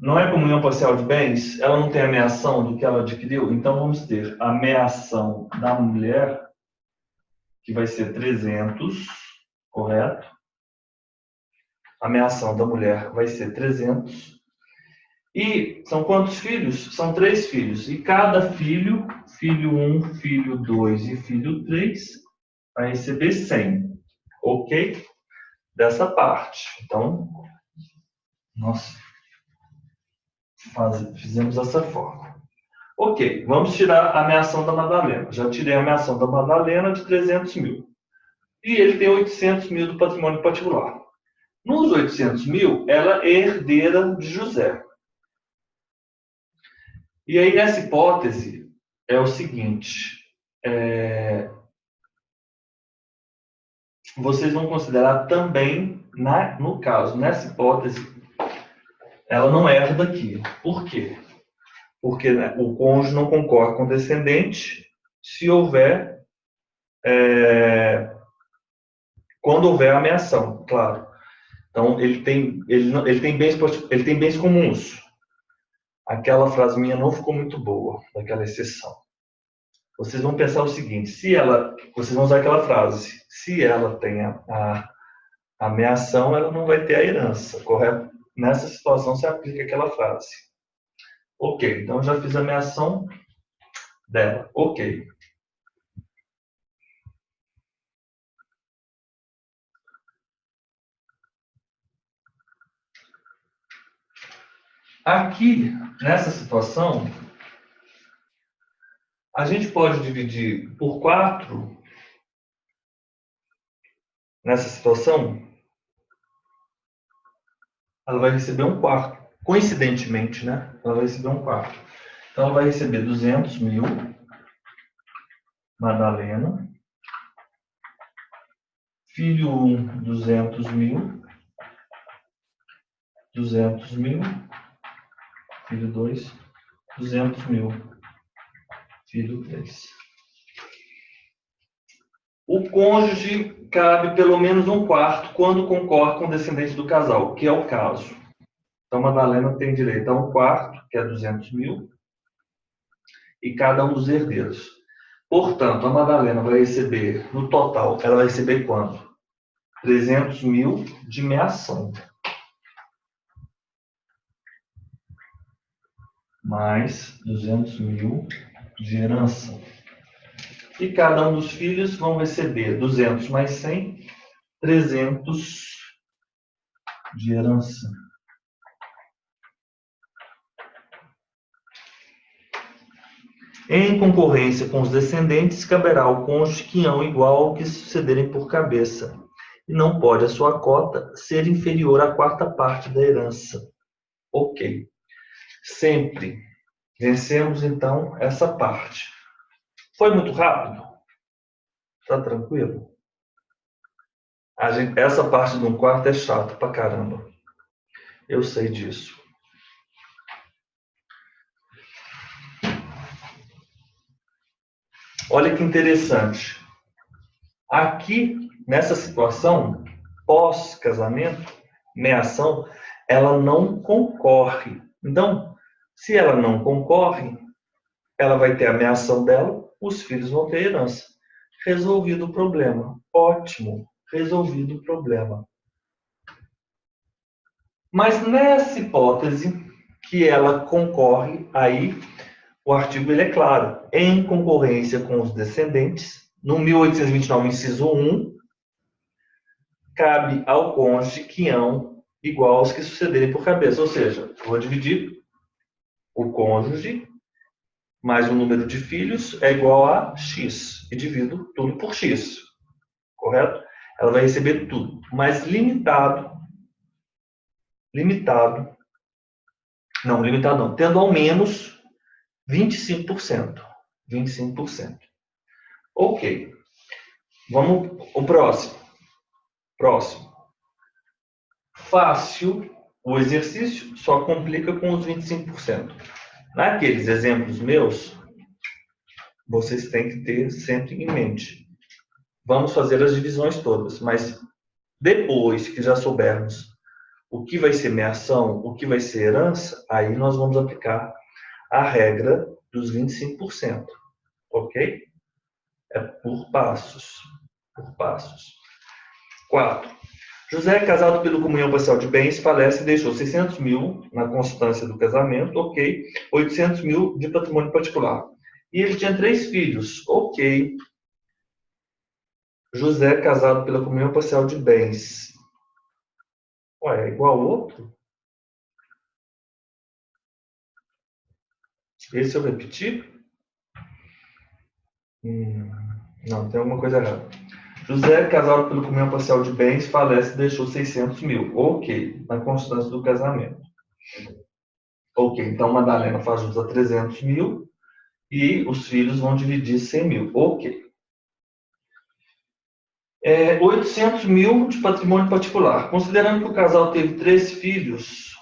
Não é comunhão parcial de bens? Ela não tem ameação do que ela adquiriu? Então, vamos ter a ameação da mulher, que vai ser 300, correto? A ameação da mulher vai ser 300. E são quantos filhos? São 3 filhos. E cada filho, filho 1, filho 2 e filho 3, vai receber 100. Ok? Dessa parte. Então, nós fizemos dessa forma. Ok, vamos tirar a ameação da Madalena. Já tirei a ameação da Madalena de 300 mil. E ele tem 800 mil do patrimônio particular. Nos 800 mil, ela é herdeira de José. E aí, nessa hipótese, é o seguinte. Vocês vão considerar também, no caso, nessa hipótese, ela não herda aqui. Por quê? Porque o cônjuge não concorre com o descendente se houver... quando houver ameação, claro. Então, ele tem bens comuns. Aquela frase minha não ficou muito boa, daquela exceção. Vocês vão pensar o seguinte, vocês vão usar aquela frase, se ela tem a ameação, ela não vai ter a herança, correto? Nessa situação, você aplica aquela frase. Ok, então já fiz a ameação dela. Ok. Aqui, nessa situação, a gente pode dividir por 4, nessa situação, ela vai receber 1/4. Coincidentemente, né? Ela vai receber 1/4. Então, ela vai receber 200 mil, Madalena. Filho 1, 200 mil. 200 mil. Filho 2, 200 mil. Filho 3. O cônjuge cabe pelo menos 1/4 quando concorre com o descendente do casal, que é o caso. Então, Madalena tem direito a 1/4, que é 200 mil, e cada um dos herdeiros. Portanto, a Madalena vai receber, no total, ela vai receber quanto? 300 mil de meação. Mais 200 mil de herança. E cada um dos filhos vão receber 200 mais 100, 300 de herança. Em concorrência com os descendentes, caberá ao cônjuge quinhão igual ao que sucederem por cabeça. e não pode a sua cota ser inferior à quarta parte da herança. Ok. Sempre vencemos, então, essa parte. Foi muito rápido? Tá tranquilo? Essa parte de um quarto é chata pra caramba. Eu sei disso. Olha que interessante. Aqui, nessa situação, pós-casamento, meação, ela não concorre. Então, se ela não concorre, ela vai ter a meação dela, os filhos vão ter herança. Resolvido o problema. Ótimo, resolvido o problema. Mas nessa hipótese que ela concorre, aí o artigo ele é claro. Em concorrência com os descendentes, no 1829, inciso 1, cabe ao cônjuge quião igual aos que sucederem por cabeça. Ou seja, eu vou dividir o cônjuge mais o número de filhos é igual a x. E divido tudo por x. Correto? Ela vai receber tudo. Mas limitado, tendo ao menos 25%. 25%. Ok. Vamos o próximo. Fácil o exercício, só complica com os 25%. Naqueles exemplos meus, vocês têm que ter sempre em mente. Vamos fazer as divisões todas, mas depois que já soubermos o que vai ser meação, o que vai ser herança, aí nós vamos aplicar a regra dos 25%. Ok? É por passos. Por passos. 4. José é casado pela comunhão parcial de bens, falece e deixou 600 mil na constância do casamento, ok. 800 mil de patrimônio particular. E ele tinha 3 filhos, ok. José é casado pela comunhão parcial de bens. Ué, é igual ao outro? Esse eu repeti? Não, tem alguma coisa errada. José é casado pela comunhão parcial de bens, falece e deixou 600 mil. Ok, na constância do casamento. Ok, então Madalena faz jus a 300 mil e os filhos vão dividir 100 mil. Ok. 800 mil de patrimônio particular. Considerando que o casal teve 3 filhos,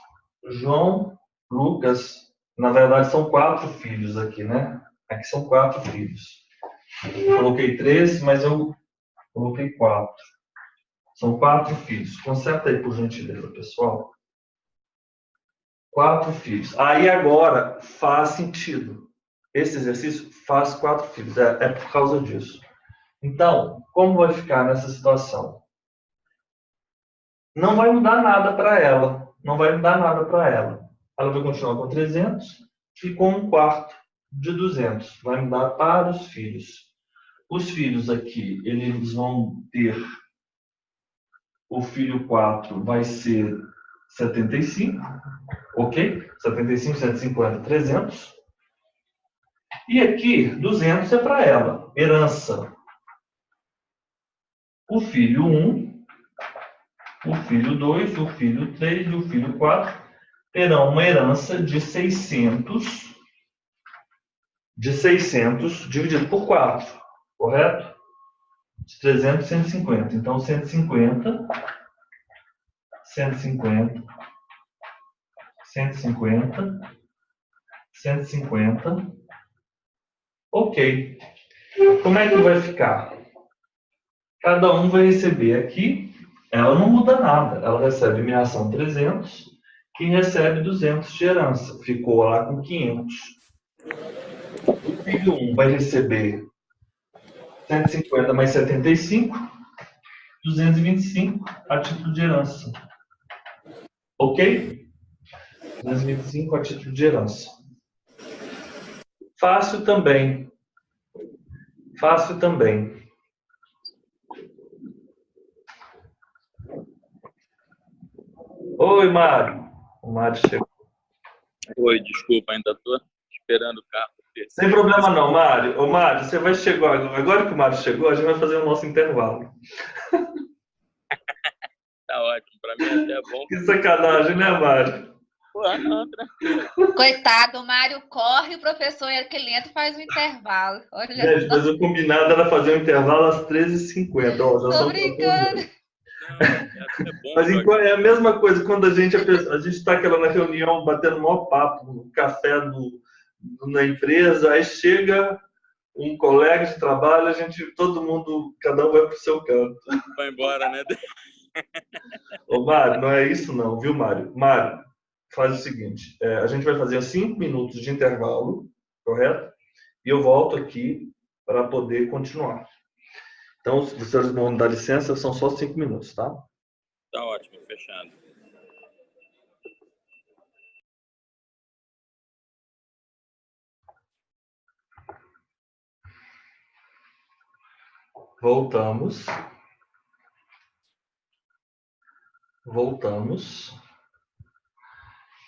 João, Lucas, na verdade são 4 filhos aqui, né? Aqui são 4 filhos. Eu coloquei 3, mas eu coloquei 4. São 4 filhos. Conserta aí, por gentileza, pessoal. 4 filhos. Aí agora faz sentido. Esse exercício faz 4 filhos. É por causa disso. Então, como vai ficar nessa situação? Não vai mudar nada para ela. Não vai mudar nada para ela. Ela vai continuar com 300 e com um quarto de 200. Vai mudar para os filhos. Os filhos aqui, eles vão ter... O filho 4 vai ser 75, ok? 75, 150, 300. E aqui, 200 é para ela, herança. O filho 1, o filho 2, o filho 3 e o filho 4 terão uma herança de 600 dividido por 4, correto? De 300 e 150. Então, 150, 150, 150, 150. Ok. Como é que vai ficar? Cada um vai receber aqui, ela não muda nada, ela recebe minha ação 300, quem recebe 200 de herança, ficou lá com 500. O filho 1 vai receber 150 mais 75, 225 a título de herança. Ok? 225 a título de herança. Fácil também. Fácil também. Oi, Mário. O Mário chegou. Oi, desculpa, ainda estou esperando o carro. Sem problema não, Mário. Ô, Mário, você vai chegar agora que o Mário chegou, a gente vai fazer o nosso intervalo. tá ótimo. Para mim é até bom. Que sacanagem, né, Mário? Pô, não, tranquilo. Coitado, o Mário corre, o professor aquele entra e faz um intervalo. Olha Gente, só, mas o combinado era fazer um intervalo às 13h50. Ó, já tô são 14 brincando. horas. Não, é até bom. Mas é a mesma coisa quando a gente está aquela na reunião, batendo o maior papo, no café na empresa, aí chega um colega de trabalho, todo mundo, cada um vai para o seu canto. Vai embora, né? Ô, Mário, não é isso não, viu, Mário? Mário, faz o seguinte, a gente vai fazer 5 minutos de intervalo, correto? E eu volto aqui para poder continuar. Então, se vocês vão me dar licença, são só 5 minutos, tá? Tá ótimo, fechado. Voltamos. Voltamos.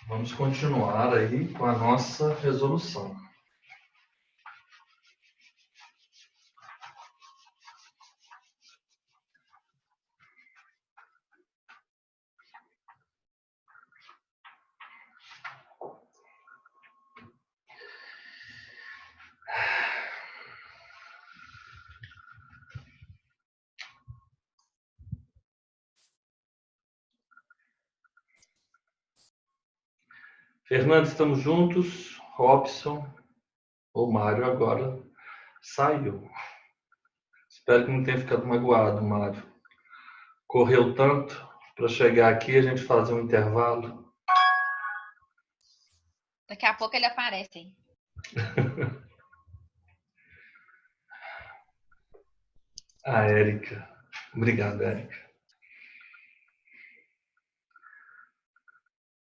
Vamos continuar aí com a nossa resolução. Fernando, estamos juntos. Robson, ou Mário agora saiu. Espero que não tenha ficado magoado, Mário. Correu tanto para chegar aqui e a gente fazer um intervalo. Daqui a pouco ele aparece aí. A Érica. Obrigado, Érica.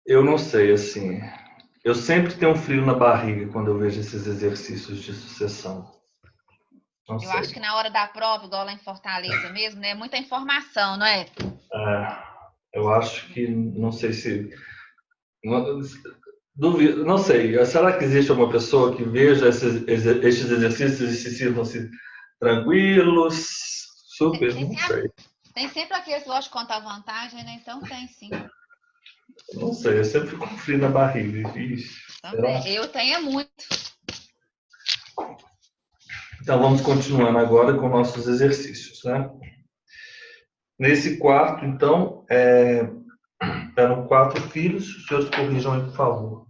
Eu não sei, assim. Eu sempre tenho um frio na barriga quando eu vejo esses exercícios de sucessão. Não Eu sei. acho que na hora da prova, igual lá em Fortaleza mesmo, né? Muita informação, não é? Eu acho que, não sei se... Duvido, não sei. Será que existe uma pessoa que veja estes exercícios e se sintam-se tranquilos? Super, não sei. Tem sempre aqueles que gostam de contar vantagem, né? Então tem sim. Não sei, eu sempre fico com frio na barriga. Ixi, será? Também. Eu tenho muito. Então, vamos continuando agora com nossos exercícios, né? Nesse quarto, então, eram 4 filhos. Os senhores corrijam aí, por favor.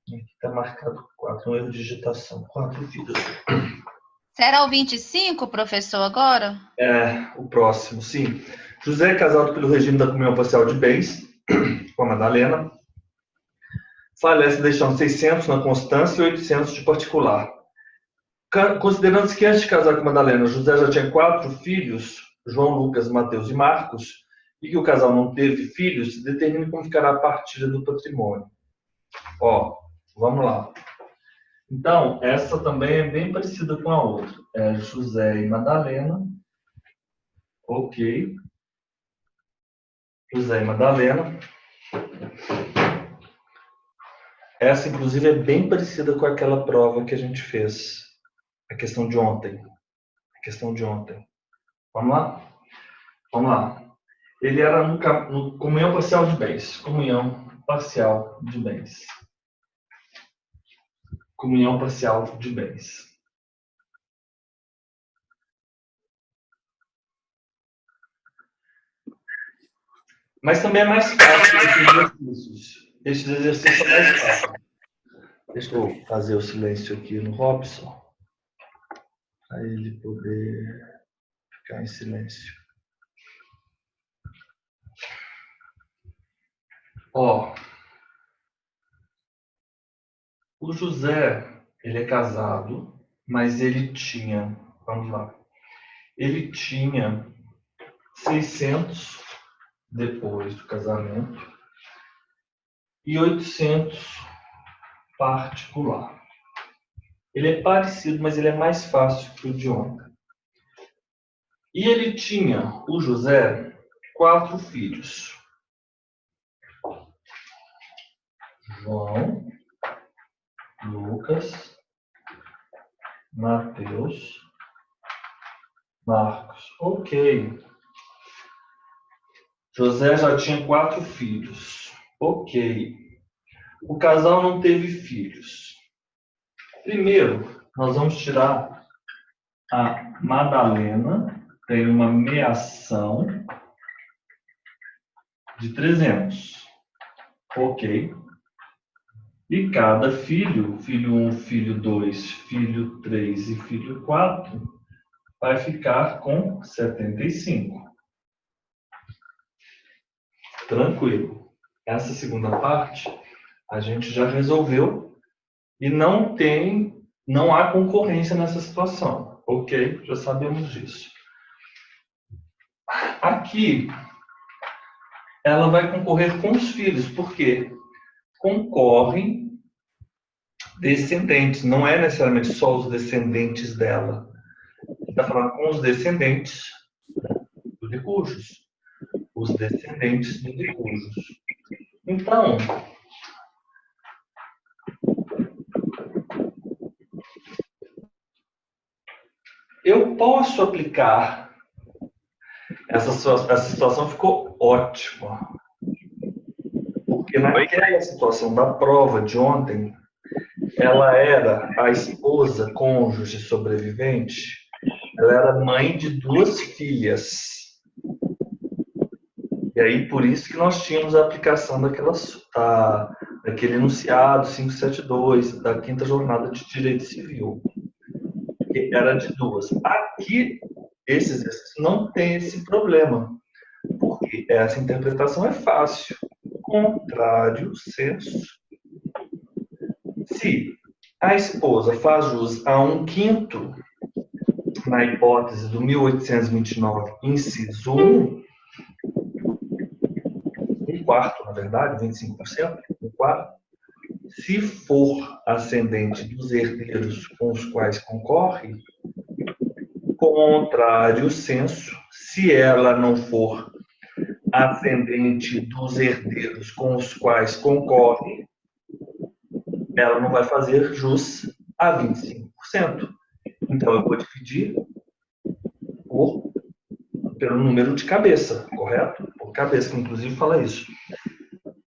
Aqui está marcado 4, um erro de digitação. 4 filhos. Será o 25, professor, agora? O próximo, sim. José é casado pelo regime da comunhão parcial de bens, com a Madalena. Falece deixando 600 na constância e 800 de particular. Considerando-se que antes de casar com Madalena, José já tinha 4 filhos, João, Lucas, Mateus e Marcos, e que o casal não teve filhos, determine como ficará a partilha do patrimônio. Ó, vamos lá. Então, essa também é bem parecida com a outra. É José e Madalena. Ok. José e Madalena. Essa, inclusive, é bem parecida com aquela prova que a gente fez. A questão de ontem. Vamos lá? Vamos lá. Ele era no comunhão parcial de bens. Comunhão parcial de bens. Comunhão parcial de bens. Mas também é mais fácil esses exercícios. Esses exercícios são mais fáceis. Deixa eu fazer o silêncio aqui no Robson. Para ele poder ficar em silêncio. Ó, o José, ele é casado, mas ele tinha, vamos lá, ele tinha 600 depois do casamento e 800 particular. Ele é parecido, mas ele é mais fácil que o de ontem. E ele tinha, o José, 4 filhos. João, Lucas, Mateus, Marcos. Ok. José já tinha 4 filhos. Ok. O casal não teve filhos. Primeiro, nós vamos tirar a Madalena, tem uma meação de 300. Ok. E cada filho, filho 1, filho 2, filho 3 e filho 4, vai ficar com 75. Tranquilo. Essa segunda parte a gente já resolveu e não há concorrência nessa situação. Ok? Já sabemos disso. Aqui, ela vai concorrer com os filhos, porque concorrem descendentes, não é necessariamente só os descendentes dela. Está falando com os descendentes dos Licurgos. Os descendentes dos Licurgos. Então, eu posso aplicar. Essa situação ficou ótima. Porque naquela situação da prova de ontem, ela era a esposa, cônjuge sobrevivente, ela era mãe de 2 filhas. E aí, por isso que nós tínhamos a aplicação daquele enunciado 572, da 5ª jornada de direito civil. Que era de 2. Aqui, esse exercício não tem esse problema, porque essa interpretação é fácil. Contrário senso. Se a esposa faz jus a 1/5, na hipótese do 1829, inciso 1, 1/4, na verdade, 25%, 1/4, se for ascendente dos herdeiros com os quais concorre, contrário senso, se ela não for ascendente dos herdeiros com os quais concorre, ela não vai fazer jus a 25%. Então, eu vou dividir pelo número de cabeça, correto? Por cabeça, que inclusive fala isso.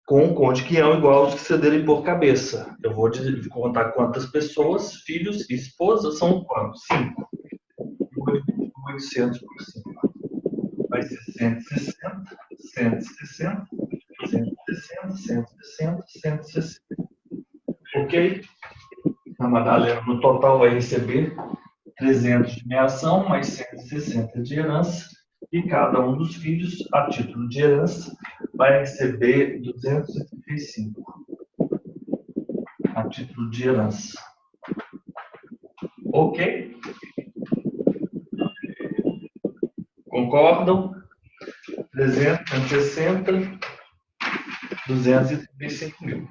Com o cônjuge que é igual aos que cederem por cabeça. Eu vou contar quantas pessoas, filhos e esposas são quantos? 5. 800 por 5. Vai ser 160, 160, 160, 160, 160. Ok? A Madalena, no total, vai receber 300 de meação, mais 160 de herança, e cada um dos filhos, a título de herança, vai receber 235 a título de herança. Ok? Concordam? 300, 160, 235 mil.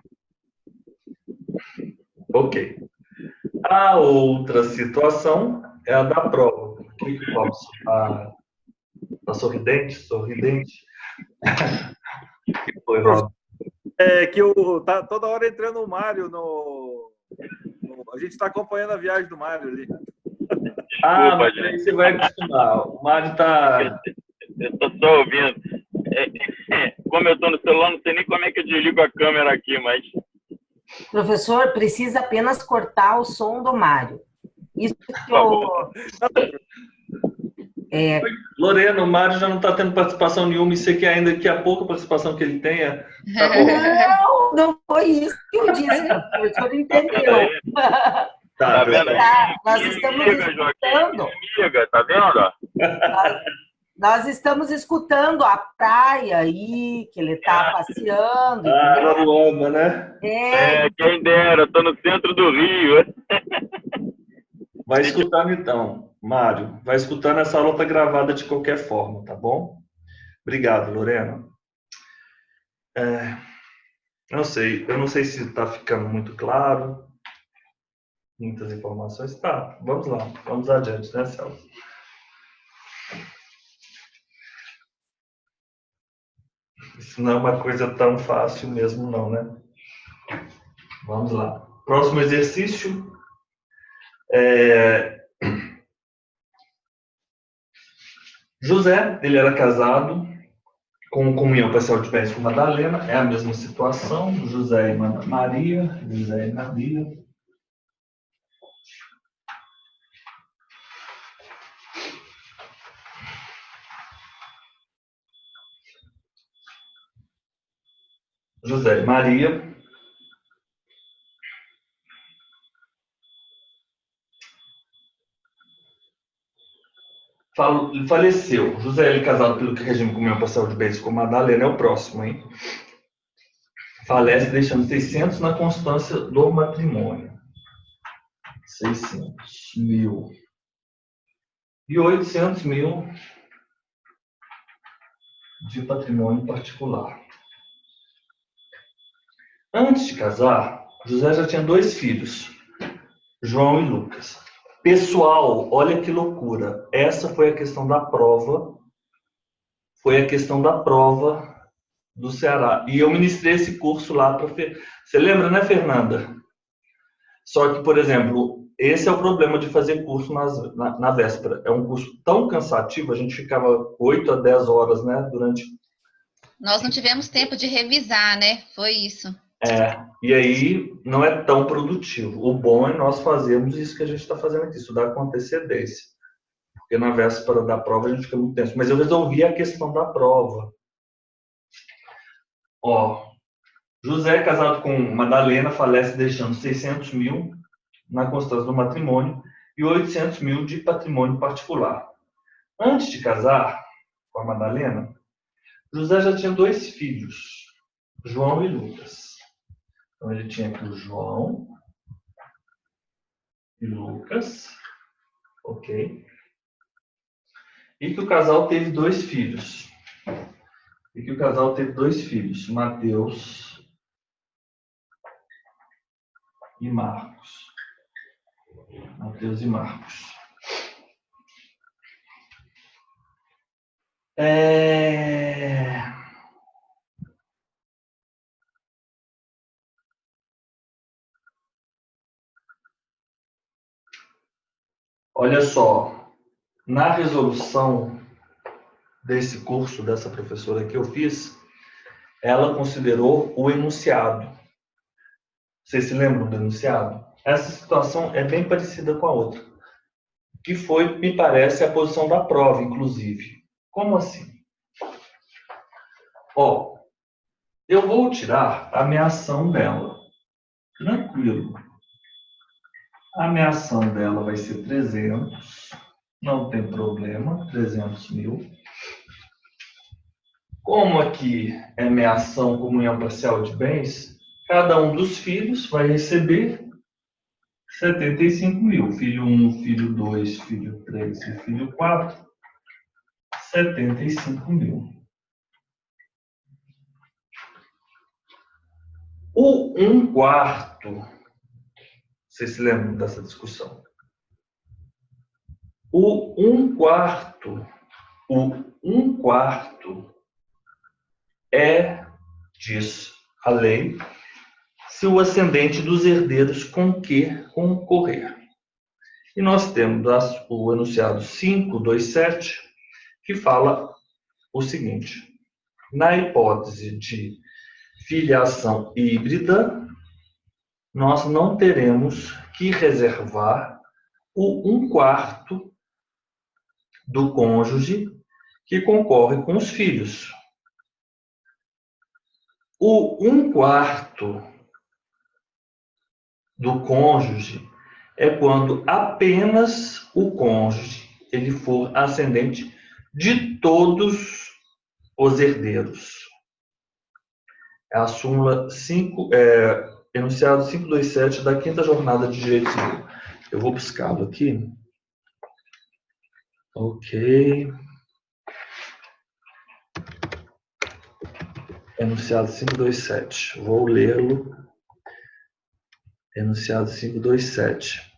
Ok. A outra situação é a da prova. Por que o Paulo está sorridente? Sorridente? Que foi, Rob? É que tá toda hora entrando o Mário a gente está acompanhando a viagem do Mário ali. Ah, mas aí você vai acostumar. O Mário está... Eu estou só ouvindo. Como eu estou no celular, não sei nem como é que eu desligo a câmera aqui, mas... Professor, precisa apenas cortar o som do Mário. Isso que eu... Lorena, o Mário já não está tendo participação nenhuma e você quer ainda que a pouca participação que ele tenha... Não foi isso que eu disse, o professor entendeu. Tá vendo? Nós estamos escutando. Amiga, tá vendo? Nós estamos escutando a praia aí, que ele está passeando. Araruama, né? Quem dera, eu tô no centro do Rio. Vai escutando então, Mário. Vai escutando, essa aula tá gravada de qualquer forma, tá bom? Obrigado, Lorena. Eu não sei se está ficando muito claro. Muitas informações. Tá, vamos lá. Vamos adiante, né, Celso? Isso não é uma coisa tão fácil mesmo, não, né? Vamos lá. Próximo exercício. José, ele era casado com comunhão parcial de bens com Madalena, é a mesma situação, José e Maria, José e Maria. José e Maria. Faleceu. José, ele casado pelo regime de comunhão parcial de bens com Madalena, é o próximo, hein? Falece deixando 600 na constância do matrimônio. 600 mil. E 800 mil de patrimônio particular. Antes de casar, José já tinha 2 filhos, João e Lucas. Pessoal, olha que loucura. Essa foi a questão da prova. Foi a questão da prova do Ceará. E eu ministrei esse curso lá para... Você lembra, né, Fernanda? Só que, por exemplo, esse é o problema de fazer curso na véspera. É um curso tão cansativo, a gente ficava 8 a 10 horas, né, durante... Nós não tivemos tempo de revisar, né? Foi isso. E aí não é tão produtivo. O bom é nós fazermos isso que a gente está fazendo aqui, estudar com antecedência. Porque na véspera da prova a gente fica muito tenso. Mas eu resolvi a questão da prova. Ó, José, casado com Madalena, falece deixando 600 mil na constância do matrimônio e 800 mil de patrimônio particular. Antes de casar com a Madalena, José já tinha 2 filhos, João e Lucas. Então ele tinha aqui o João e Lucas, ok? E que o casal teve 2 filhos. Mateus e Marcos. Olha só, na resolução desse curso, dessa professora que eu fiz, ela considerou o enunciado. Vocês se lembram do enunciado? Essa situação é bem parecida com a outra, que foi, me parece, a posição da prova, inclusive. Como assim? Ó, eu vou tirar a ameação dela. Tranquilo. A ameação dela vai ser 300. Não tem problema, 300 mil. Como aqui é ameação comunhão parcial de bens, cada um dos filhos vai receber 75 mil. Filho 1, filho 2, filho 3 e filho 4, 75 mil. O 1/4, vocês se lembram dessa discussão? O 1/4 é, diz a lei, se o ascendente dos herdeiros com que concorrer. E nós temos o enunciado 527, que fala o seguinte: na hipótese de filiação híbrida, nós não teremos que reservar o 1/4 do cônjuge que concorre com os filhos. O 1/4 do cônjuge é quando apenas o cônjuge ele for ascendente de todos os herdeiros. É a súmula 5, enunciado 527 da 5ª jornada de direito civil. Eu vou buscá-lo aqui. Ok. Enunciado 527. Vou lê-lo. Enunciado 527.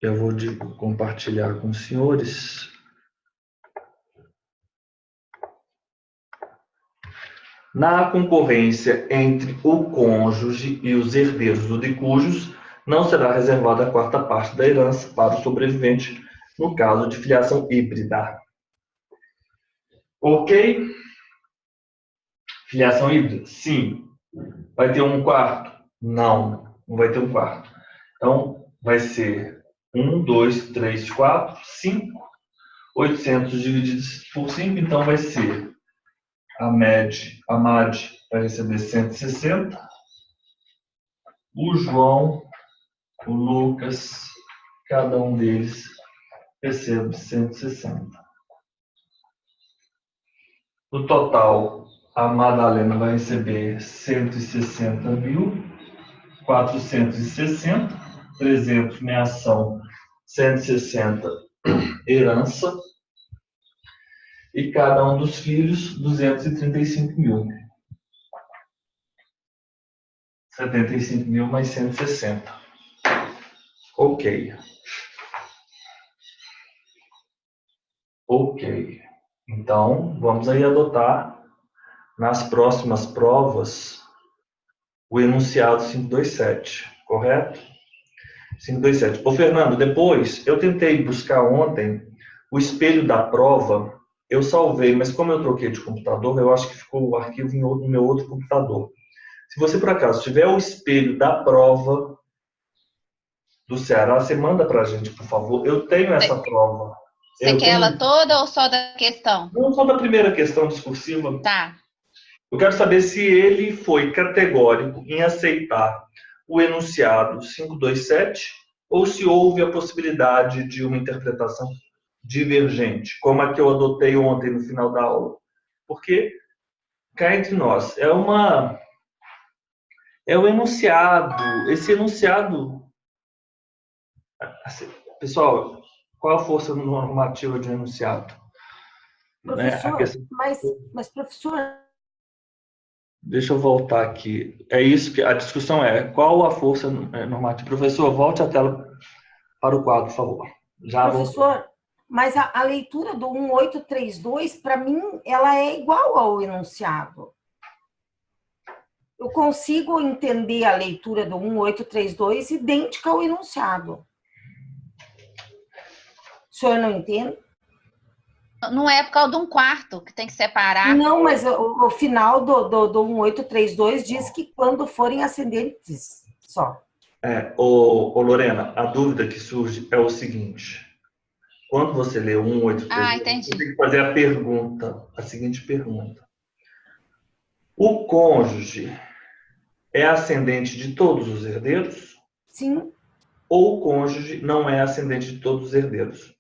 Eu vou compartilhar com os senhores. Na concorrência entre o cônjuge e os herdeiros do de cujos, não será reservada a 4ª parte da herança para o sobrevivente no caso de filiação híbrida. Ok? Filiação híbrida? Sim. Vai ter um quarto? Não, não vai ter um quarto. Então, vai ser 1, 2, 3, 4, 5. 800 dividido por 5, então vai ser a MAD vai receber 160. O João, o Lucas, cada um deles recebe 160. No total, a Madalena vai receber 160.460, 300 meação, 160 herança, e cada um dos filhos 235 mil. 75 mil mais 160. Ok. Ok. Então, vamos aí adotar nas próximas provas o enunciado 527, correto? 527. Ô, Fernando, depois, eu tentei buscar ontem o espelho da prova, eu salvei, mas como eu troquei de computador, eu acho que ficou o arquivo no meu outro computador. Se você, por acaso, tiver o espelho da prova do Ceará, você manda para a gente, por favor. Eu tenho essa prova. Você quer ela toda ou só da questão? Não, só da primeira questão discursiva. Tá. Eu quero saber se ele foi categórico em aceitar o enunciado 527 ou se houve a possibilidade de uma interpretação divergente, como a que eu adotei ontem no final da aula. Porque, cá entre nós, é o enunciado. Esse enunciado... Assim, pessoal, qual a força normativa de um enunciado? Professor, mas professor... Deixa eu voltar aqui. É isso que a discussão é. Qual a força normativa? Professor, volte a tela para o quadro, por favor. Já Professor, voltou. mas a leitura do 1832, para mim, ela é igual ao enunciado. Eu consigo entender a leitura do 1832 idêntica ao enunciado. O senhor não entende? Não é por causa de um quarto que tem que separar. Não, mas o final do 1832 diz que quando forem ascendentes só. Lorena, a dúvida que surge é o seguinte. Quando você lê o 1832, você tem que fazer a seguinte pergunta. O cônjuge é ascendente de todos os herdeiros? Sim. Ou o cônjuge não é ascendente de todos os herdeiros?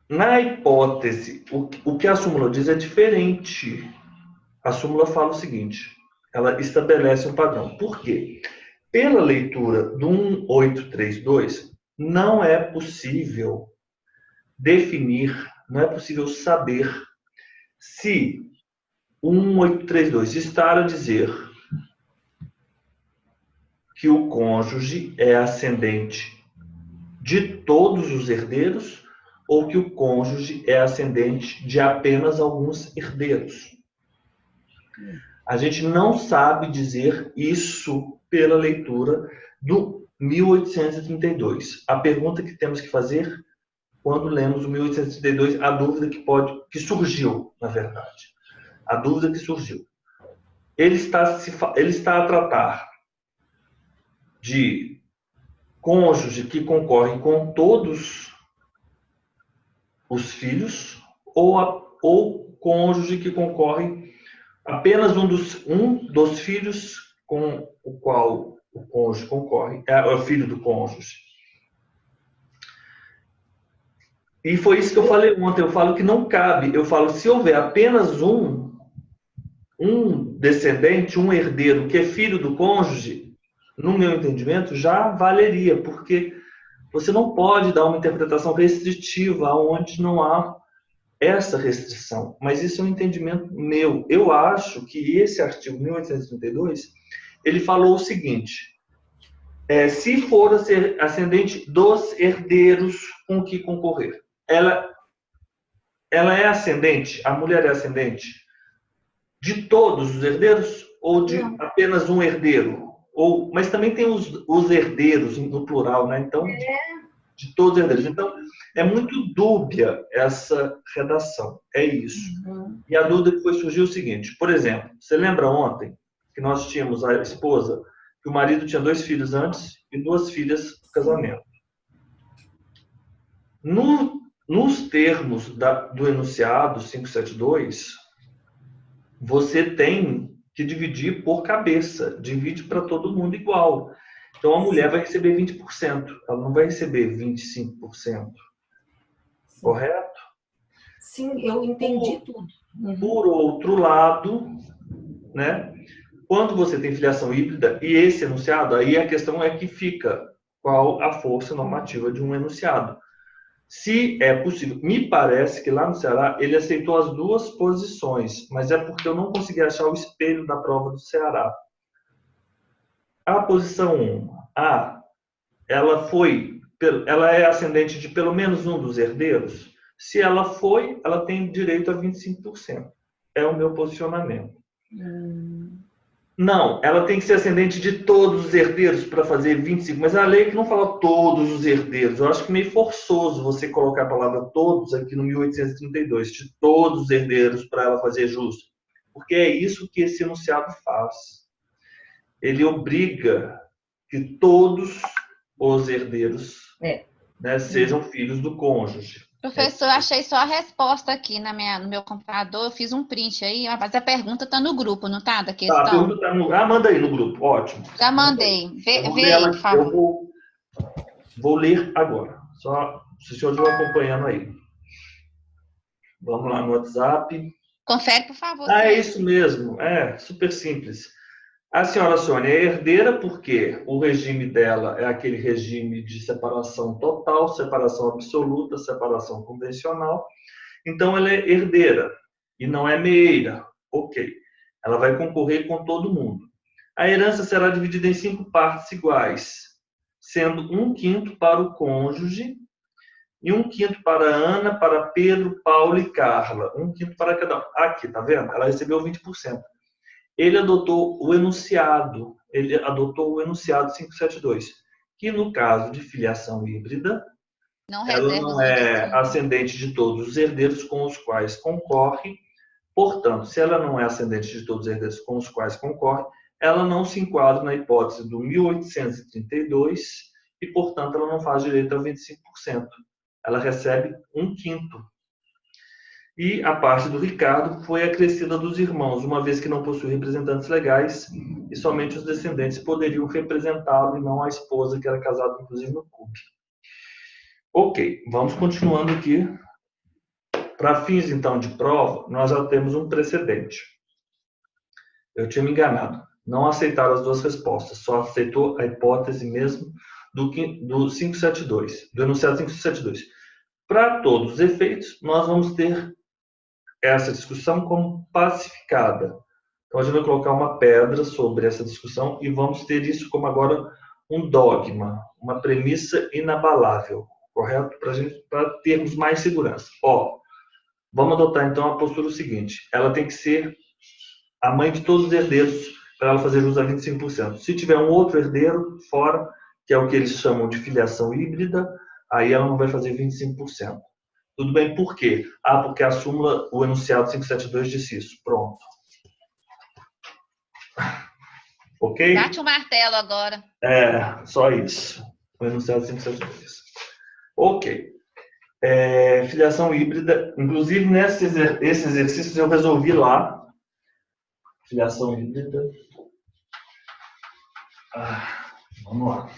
Na hipótese, o que a súmula diz é diferente. A súmula fala o seguinte, ela estabelece um padrão. Por quê? Pela leitura do 1832, não é possível definir, não é possível saber se o 1832 está a dizer que o cônjuge é ascendente de todos os herdeiros ou que o cônjuge é ascendente de apenas alguns herdeiros. A gente não sabe dizer isso pela leitura do 1832. A pergunta que temos que fazer quando lemos o 1832, a dúvida que surgiu, na verdade. A dúvida que surgiu. Ele está a tratar de cônjuge que concorre com todos os filhos ou cônjuge que concorre apenas um dos filhos com o qual o cônjuge concorre, é o filho do cônjuge. E foi isso que eu falei ontem, eu falo que não cabe, eu falo, se houver apenas um descendente, um herdeiro que é filho do cônjuge, no meu entendimento, já valeria, porque você não pode dar uma interpretação restritiva onde não há essa restrição. Mas isso é um entendimento meu. Eu acho que esse artigo 1832, ele falou o seguinte, se for ascendente dos herdeiros com que concorrer. Ela é ascendente, a mulher é ascendente de todos os herdeiros ou de apenas um herdeiro? Mas também tem os herdeiros no plural, né? Então, de todos os herdeiros. Então, é muito dúbia essa redação. É isso. E a dúvida que foi surgir é o seguinte. Por exemplo, você lembra ontem que nós tínhamos a esposa, que o marido tinha 2 filhos antes e 2 filhas no casamento. Nos termos do enunciado 572, você tem que dividir por cabeça. Divide para todo mundo igual. Então, a mulher vai receber 20%. Ela não vai receber 25%. Sim. Correto? Sim, eu entendi tudo. Por outro lado, né, quando você tem filiação híbrida e esse enunciado, aí a questão é que fica qual a força normativa de um enunciado. Se é possível, me parece que lá no Ceará ele aceitou as 2 posições, mas é porque eu não consegui achar o espelho da prova do Ceará. A posição 1, ela é ascendente de pelo menos um dos herdeiros? Se ela foi, ela tem direito a 25%. É o meu posicionamento. Não, ela tem que ser ascendente de todos os herdeiros para fazer 25%. Mas a lei que não fala todos os herdeiros. Eu acho que é meio forçoso você colocar a palavra todos aqui no 1832, de todos os herdeiros para ela fazer justo. Porque é isso que esse enunciado faz. Ele obriga que todos os herdeiros né, sejam filhos do cônjuge. Professor, eu achei só a resposta aqui no meu computador. Eu fiz um print aí, mas a pergunta está no grupo, não está? Da questão. Tá, a pergunta tá no... manda aí no grupo. Ótimo. Já mandei. Vê ela, aí, por favor. Eu vou ler agora. Só se os senhores vão acompanhando aí. Vamos lá no WhatsApp. Confere, por favor. É isso mesmo. É super simples. A senhora Sônia é herdeira porque o regime dela é aquele regime de separação total, separação absoluta, separação convencional. Então, ela é herdeira e não é meeira. Ok. Ela vai concorrer com todo mundo. A herança será dividida em 5 partes iguais, sendo 1/5 para o cônjuge e 1/5 para Ana, para Pedro, Paulo e Carla. 1/5 para cada um. Aqui, tá vendo? Ela recebeu 20%. Ele adotou o enunciado 572, que no caso de filiação híbrida, ela não é ascendente de todos os herdeiros com os quais concorre. Portanto, se ela não é ascendente de todos os herdeiros com os quais concorre, ela não se enquadra na hipótese do 1832 e, portanto, ela não faz direito a 25%. Ela recebe 1/5. E a parte do Ricardo foi acrescida dos irmãos, uma vez que não possui representantes legais e somente os descendentes poderiam representá-lo e não a esposa, que era casada, inclusive, no CUP. Ok, vamos continuando aqui. Para fins, então, de prova, nós já temos um precedente. Eu tinha me enganado. Não aceitaram as 2 respostas, só aceitou a hipótese mesmo do 572, do enunciado 572. Para todos os efeitos, nós vamos ter essa discussão como pacificada. Então, a gente vai colocar uma pedra sobre essa discussão e vamos ter isso como agora um dogma, uma premissa inabalável, correto? Para termos mais segurança. Vamos adotar, então, a postura seguinte. Ela tem que ser a mãe de todos os herdeiros para ela fazer jus a 25%. Se tiver um outro herdeiro fora, que é o que eles chamam de filiação híbrida, aí ela não vai fazer 25%. Tudo bem, por quê? Porque a súmula, o enunciado 572 disse isso. Pronto. Ok? Bate o martelo agora. Só isso. O enunciado 572. Ok. Filiação híbrida. Inclusive, esses exercícios eu resolvi lá. Filiação híbrida. Vamos lá.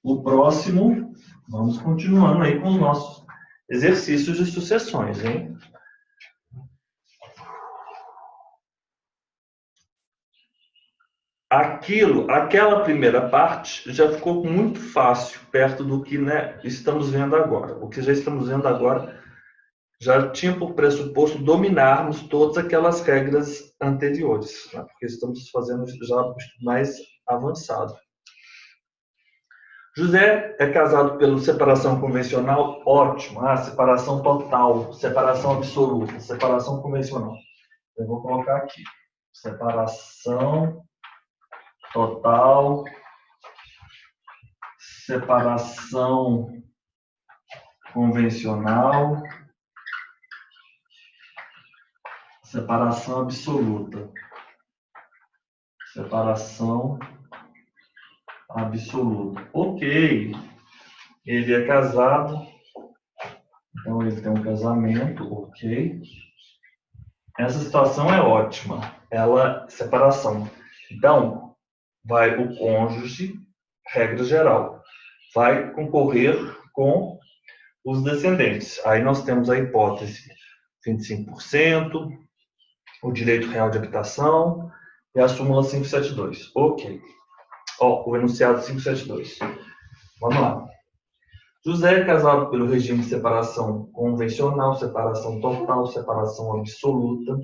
O próximo, vamos continuando aí com os nossos exercícios de sucessões, hein? Aquela primeira parte já ficou muito fácil perto do que, né, estamos vendo agora. O que já estamos vendo agora já tinha por pressuposto dominarmos todas aquelas regras anteriores, né, porque estamos fazendo já mais avançado. José é casado pela separação convencional, ótimo. Separação total, separação absoluta, separação convencional. Eu vou colocar aqui. Separação total separação convencional, separação absoluta. Separação absoluta. Ok. Ele é casado, então ele tem um casamento, ok. Essa situação é ótima. Separação. Então, vai o cônjuge, regra geral, vai concorrer com os descendentes. Aí nós temos a hipótese 25%, o direito real de habitação e a súmula 572. Ok. O enunciado 572. Vamos lá. José é casado pelo regime de separação convencional, separação total, separação absoluta.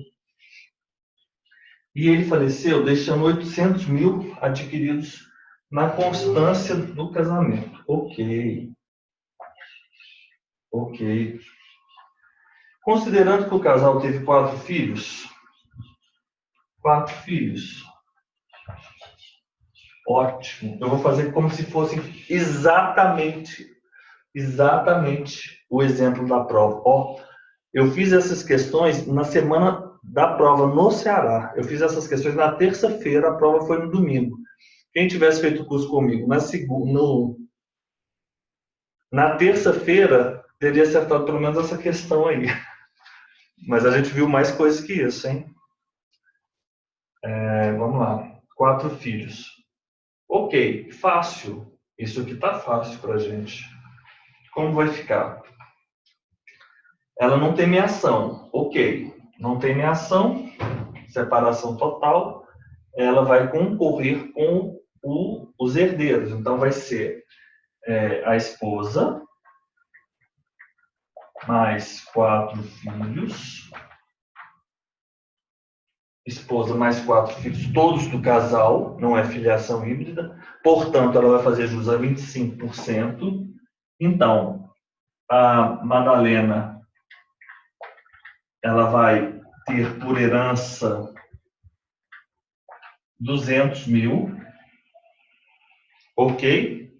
E ele faleceu deixando 800 mil adquiridos na constância do casamento. Ok. Ok. Considerando que o casal teve 4 filhos. 4 filhos. Ótimo. Eu vou fazer como se fosse exatamente o exemplo da prova. Eu fiz essas questões na semana da prova no Ceará. Eu fiz essas questões na terça-feira, a prova foi no domingo. Quem tivesse feito o curso comigo na terça-feira, teria acertado pelo menos essa questão aí. Mas a gente viu mais coisas que isso, hein? Vamos lá. 4 filhos. Ok, fácil. Isso aqui tá fácil pra gente. Como vai ficar? Ela não tem meação. Ok. Não tem meação. Separação total. Ela vai concorrer com os herdeiros. Então, vai ser a esposa mais 4 filhos. Esposa mais 4 filhos, todos do casal. Não é filiação híbrida. Portanto, ela vai fazer jus a 25%. Então, a Madalena, ela vai ter por herança 200 mil, ok?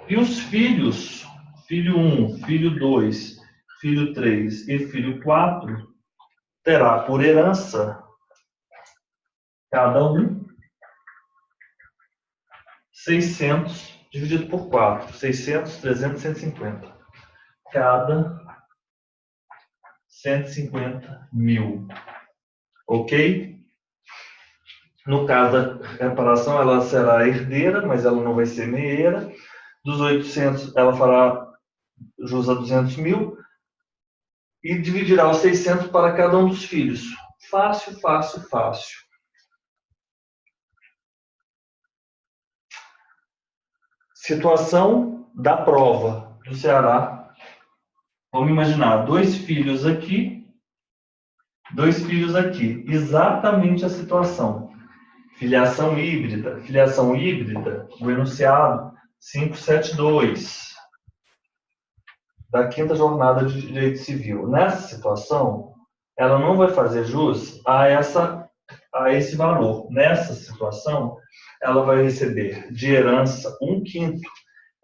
E os filhos, filho 1, filho 2, filho 3 e filho 4, terá por herança, cada um, 600 dividido por 4, 600, 300, 150. Cada 150 mil. Ok? No caso da reparação, ela será herdeira, mas ela não vai ser meieira. Dos 800, ela fará jus a 200 mil. E dividirá os 600 para cada um dos filhos. Fácil, fácil, fácil. Situação da prova do Ceará. Vamos imaginar 2 filhos aqui, 2 filhos aqui. Exatamente a situação. Filiação híbrida. Filiação híbrida, o enunciado 572 da 5ª jornada de direito civil. Nessa situação, ela não vai fazer jus a esse valor. Nessa situação, ela vai receber de herança 1/5.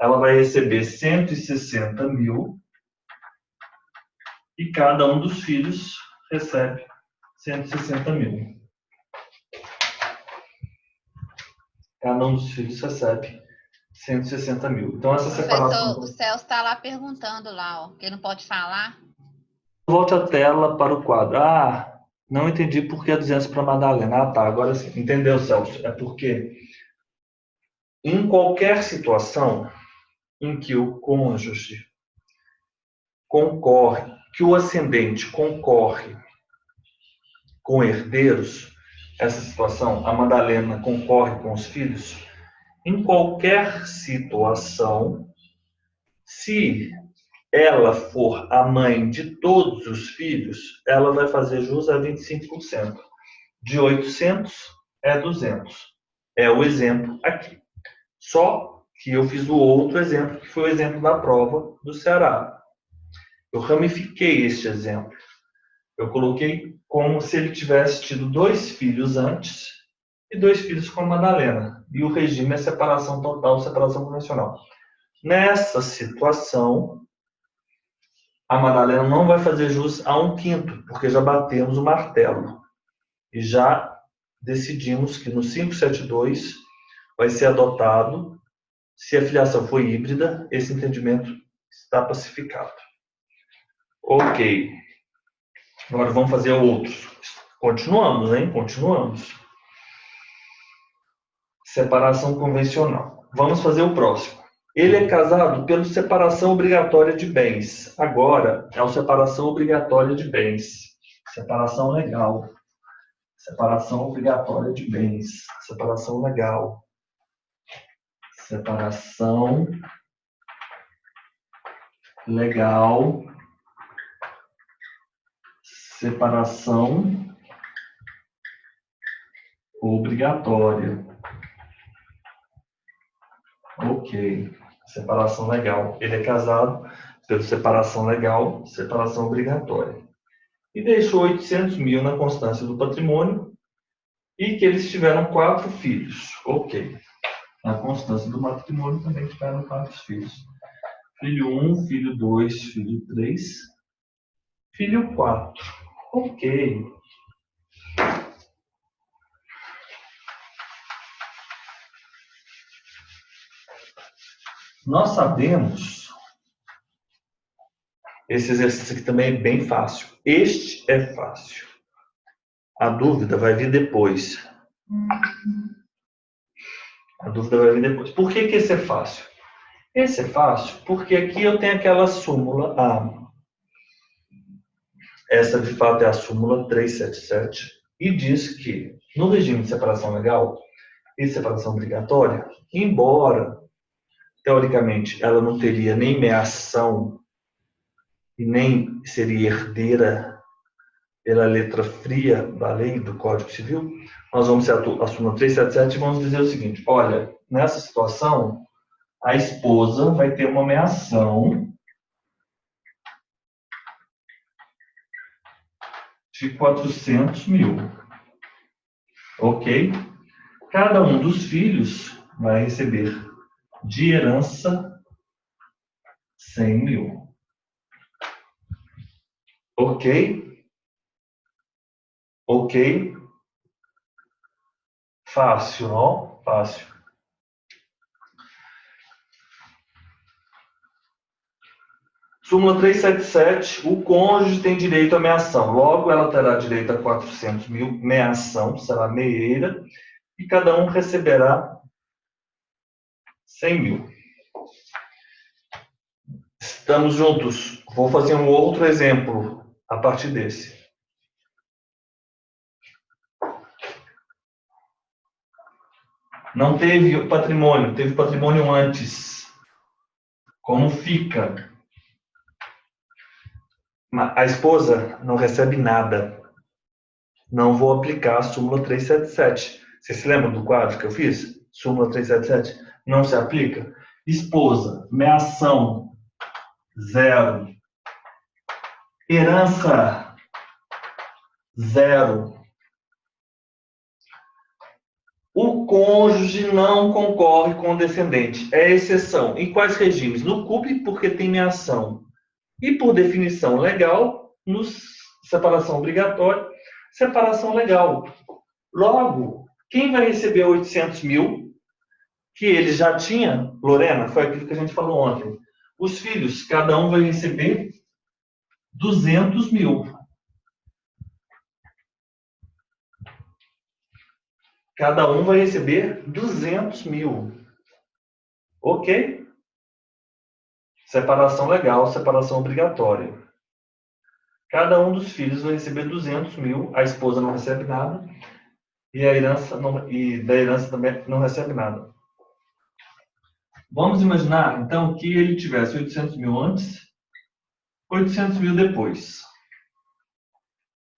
Ela vai receber 160 mil e cada um dos filhos recebe 160 mil. Cada um dos filhos recebe 160 mil. Então, essa separação... Professor, o Celso está lá perguntando lá, que ele não pode falar. Volte a tela para o quadro. Não entendi por que 200 para Madalena. Tá, agora sim. Entendeu, Celso? É porque em qualquer situação em que o cônjuge concorre, que o ascendente concorre com herdeiros, essa situação, a Madalena concorre com os filhos, em qualquer situação, se ela for a mãe de todos os filhos, ela vai fazer jus a 25%. De 800 é 200. É o exemplo aqui. Só que eu fiz o outro exemplo, que foi o exemplo da prova do Ceará. Eu ramifiquei este exemplo. Eu coloquei como se ele tivesse tido 2 filhos antes, e 2 filhos com a Madalena. E o regime é separação total, separação convencional. Nessa situação, a Madalena não vai fazer jus a 1/5, porque já batemos o martelo. E já decidimos que no 572 vai ser adotado, se a filiação for híbrida, esse entendimento está pacificado. Ok. Agora vamos fazer outros. Continuamos, hein? Continuamos. Separação convencional. Vamos fazer o próximo. Ele é casado pela separação obrigatória de bens. Agora é a separação obrigatória de bens. Separação legal. Separação obrigatória de bens. Separação legal. Separação legal. Separação obrigatória. Ok. Separação legal. Ele é casado pela separação legal, separação obrigatória. E deixou 800 mil na constância do patrimônio e que eles tiveram 4 filhos. Ok. Na constância do patrimônio também tiveram 4 filhos. Filho 1, filho 2, filho 3, filho 4. Ok. Nós sabemos, esse exercício aqui também é bem fácil. Este é fácil. A dúvida vai vir depois. A dúvida vai vir depois. Por que esse é fácil? Esse é fácil porque aqui eu tenho aquela súmula A. Essa, de fato, é a súmula 377 e diz que, no regime de separação legal e separação obrigatória, embora, teoricamente, ela não teria nem meação e nem seria herdeira pela letra fria da lei do Código Civil, nós vamos ser a súmula 377 e vamos dizer o seguinte: olha, nessa situação, a esposa vai ter uma meação de 400 mil. Ok? Cada um dos filhos vai receber de herança 100 mil. Ok? Ok? Fácil, não? Fácil. Súmula 377, o cônjuge tem direito à meação. Logo, ela terá direito a 400 mil, meação, será meieira, e cada um receberá 100 mil. Estamos juntos. Vou fazer um outro exemplo a partir desse. Não teve patrimônio, teve patrimônio antes. Como fica? A esposa não recebe nada. Não vou aplicar a súmula 377. Você se lembra do quadro que eu fiz? Súmula 377. Não se aplica. Esposa, meação, 0. Herança, 0. O cônjuge não concorre com o descendente. É exceção. Em quais regimes? No CUP, porque tem meação. E, por definição legal, no separação obrigatória, separação legal. Logo, quem vai receber 800 mil, que ele já tinha, Lorena, foi aquilo que a gente falou ontem. Os filhos, cada um vai receber 200 mil. Cada um vai receber 200 mil. Ok? Separação legal, separação obrigatória. Cada um dos filhos vai receber 200 mil, a esposa não recebe nada, e a herança da herança também não recebe nada. Vamos imaginar, então, que ele tivesse 800 mil antes, 800 mil depois.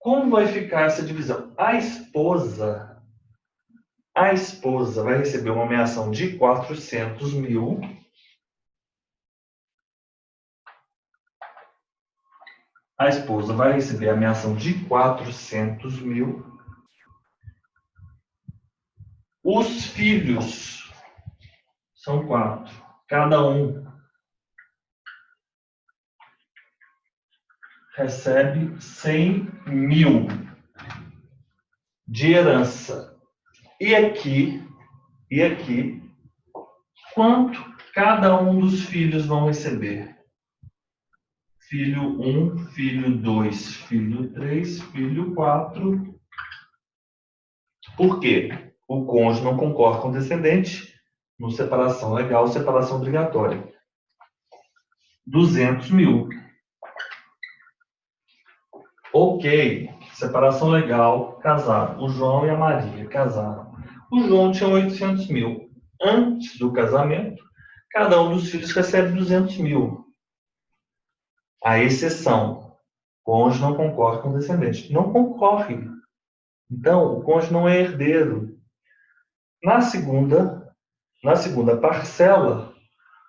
Como vai ficar essa divisão? A esposa vai receber uma meação de 400 mil. A esposa vai receber a meação de 400 mil. Os filhos são 4. Cada um recebe 100 mil de herança. E aqui, quanto cada um dos filhos vão receber? Filho 1, filho 2, filho 3, filho 4. Por quê? O cônjuge não concorda com o descendente no separação legal, separação obrigatória. 200 mil. Ok, separação legal, casaram. O João e a Maria casaram. O João tinha 800 mil. Antes do casamento, cada um dos filhos recebe 200 mil. A exceção, o cônjuge não concorre com o descendente. Não concorre. Então, o cônjuge não é herdeiro. Na segunda parcela,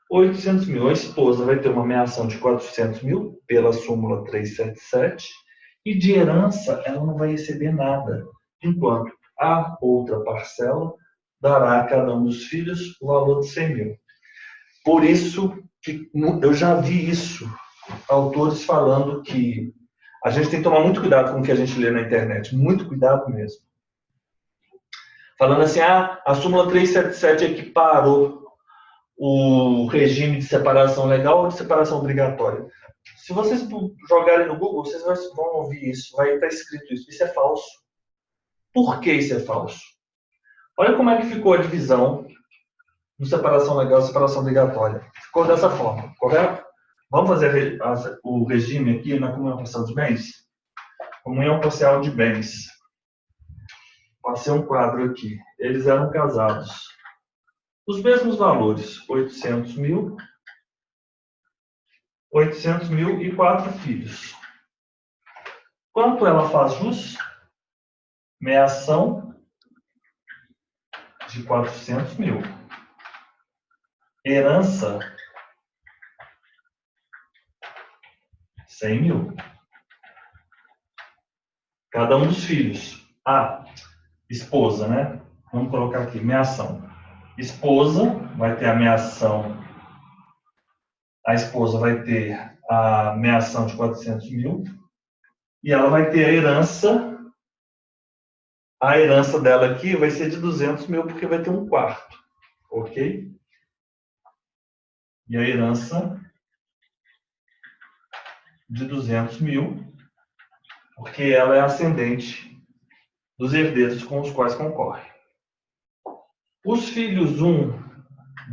800 mil. A esposa vai ter uma ameação de 400 mil, pela súmula 377, e de herança ela não vai receber nada, enquanto a outra parcela dará a cada um dos filhos o valor de 100 mil. Por isso, que eu já vi isso, autores falando que a gente tem que tomar muito cuidado com o que a gente lê na internet, muito cuidado mesmo. Falando assim, a súmula 377 equiparou o regime de separação legal ou de separação obrigatória. Se vocês jogarem no Google, vocês vão ouvir isso, vai estar escrito isso. Isso é falso. Por que isso é falso? Olha como é que ficou a divisão no separação legal e separação obrigatória. Ficou dessa forma, correto? Vamos fazer o regime aqui na comunhão parcial de bens? Comunhão parcial de bens. Passei um quadro aqui. Eles eram casados. Os mesmos valores, 800 mil e 4 filhos. Quanto ela faz jus? Meação de 400 mil. Herança, 100 mil. Cada um dos filhos. Esposa, né? Vamos colocar aqui, meação. Esposa vai ter a meação. A esposa vai ter a meação de 400 mil. E ela vai ter a herança. A herança dela aqui vai ser de 200 mil, porque vai ter um quarto. Ok? E a herança de 200 mil, porque ela é ascendente dos herdeiros com os quais concorre. Os filhos 1,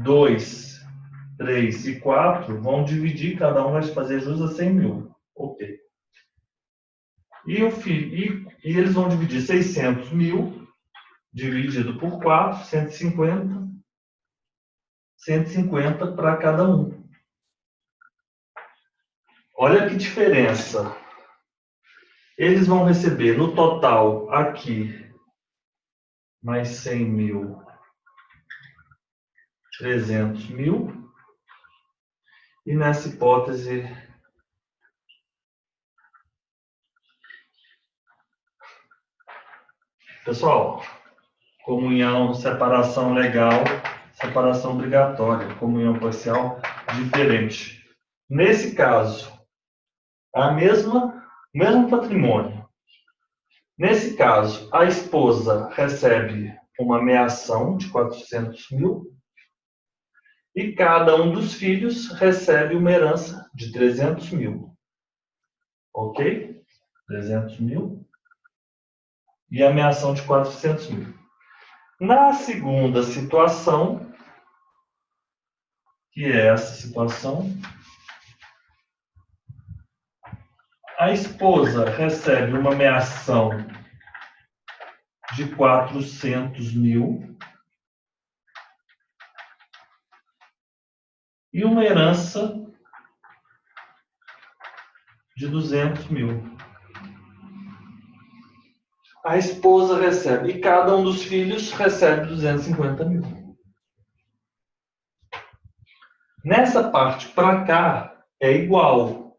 2, 3 e 4 vão dividir, cada um vai fazer jus a 100 mil. Ok. E eles vão dividir 600 mil, dividido por 4, 150. 150 para cada um. Olha que diferença. Eles vão receber no total aqui mais 100 mil, 300 mil. E nessa hipótese, pessoal, comunhão, separação legal, separação obrigatória, comunhão parcial diferente. Nesse caso, o mesmo patrimônio. Nesse caso, a esposa recebe uma meação de 400 mil e cada um dos filhos recebe uma herança de 300 mil. Ok? 300 mil. E a meação de 400 mil. Na segunda situação, que é essa situação, a esposa recebe uma meação de 400 mil e uma herança de 200 mil. A esposa recebe, e cada um dos filhos recebe 250 mil. Nessa parte para cá é igual.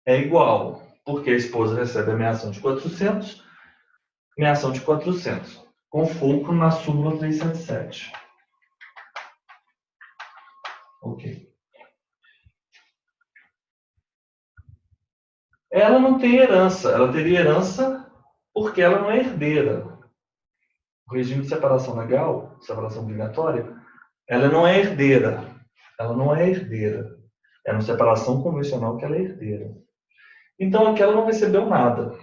É igual, porque a esposa recebe a meação de 400, meação de 400. com fulcro na súmula 377. Ok. Ela não tem herança. Ela teria herança porque ela não é herdeira. O regime de separação legal, separação obrigatória, ela não é herdeira. Ela não é herdeira. É uma separação convencional que ela é herdeira. Então, aqui ela não recebeu nada.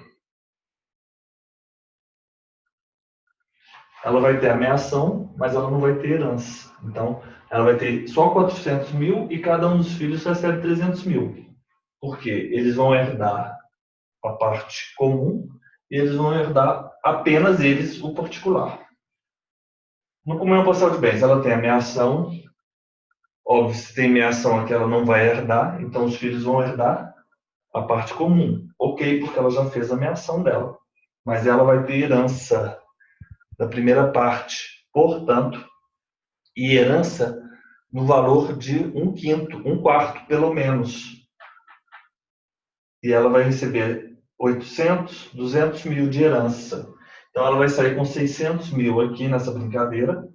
Ela vai ter ameação, mas ela não vai ter herança. Então, ela vai ter só 400 mil e cada um dos filhos recebe 300 mil. Por quê? Eles vão herdar a parte comum e eles vão herdar apenas eles o particular. No comunhão parcial de bens, ela tem ameação. Óbvio, se tem ameação aqui, ela não vai herdar. Então, os filhos vão herdar a parte comum. Ok, porque ela já fez a ameação dela. Mas ela vai ter herança da primeira parte. Portanto, e herança no valor de 1/5, 1/4 pelo menos. E ela vai receber 800, 200 mil de herança. Então ela vai sair com 600 mil aqui nessa brincadeira.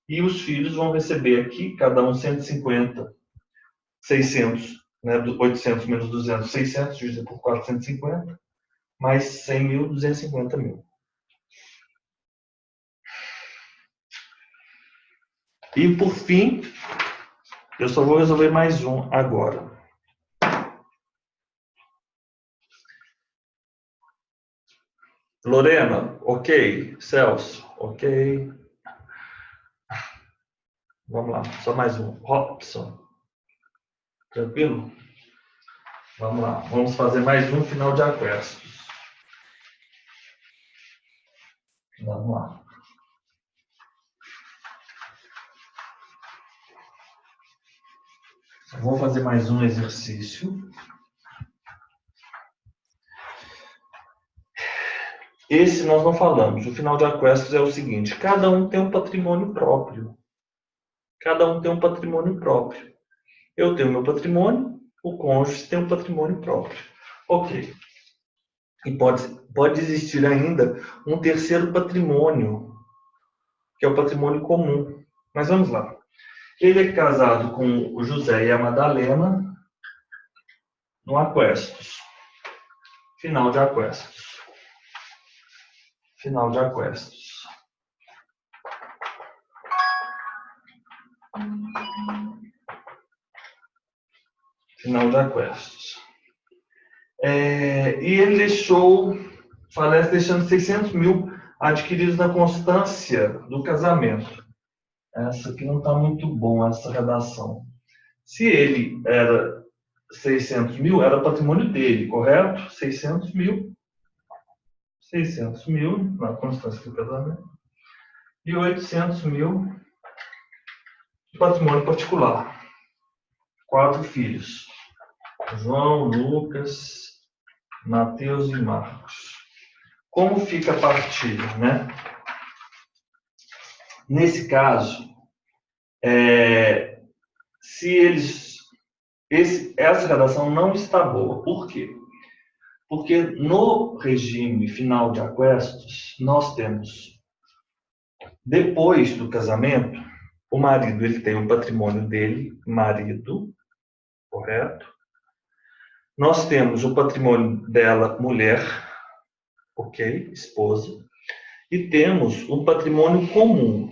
E os filhos vão receber aqui, cada um 150, 600, né? 800 menos 200, 600, dividido por 450, mais 100 mil, 250 mil. E por fim, eu só vou resolver mais um agora. Lorena, ok. Celso, ok. Vamos lá, só mais um. Robson, tranquilo? Vamos lá, vamos fazer mais um final de aquestos. Vamos lá. Vou fazer mais um exercício. Esse nós não falamos. O final de aquestos é o seguinte: cada um tem um patrimônio próprio. Cada um tem um patrimônio próprio. Eu tenho meu patrimônio, o cônjuge tem um patrimônio próprio. Ok. E pode existir ainda um terceiro patrimônio, que é o patrimônio comum. Mas vamos lá. Ele é casado com o José e a Madalena no aquestos. Final de aquestos. Final de aquestos. Final de aquestos. E ele falece deixando 600 mil adquiridos na constância do casamento. Essa aqui não está muito bom, essa redação. Se ele era 600 mil, era patrimônio dele, correto? 600 mil. 600 mil na constância do casamento. E 800 mil de patrimônio particular. 4 filhos. João, Lucas, Mateus e Marcos. Como fica a partilha, né? Nesse caso, essa redação não está boa. Por quê? Porque no regime final de aquestos, nós temos, depois do casamento, o marido ele tem um patrimônio dele, marido, correto? Nós temos o patrimônio dela, mulher, ok, esposa, e temos um patrimônio comum.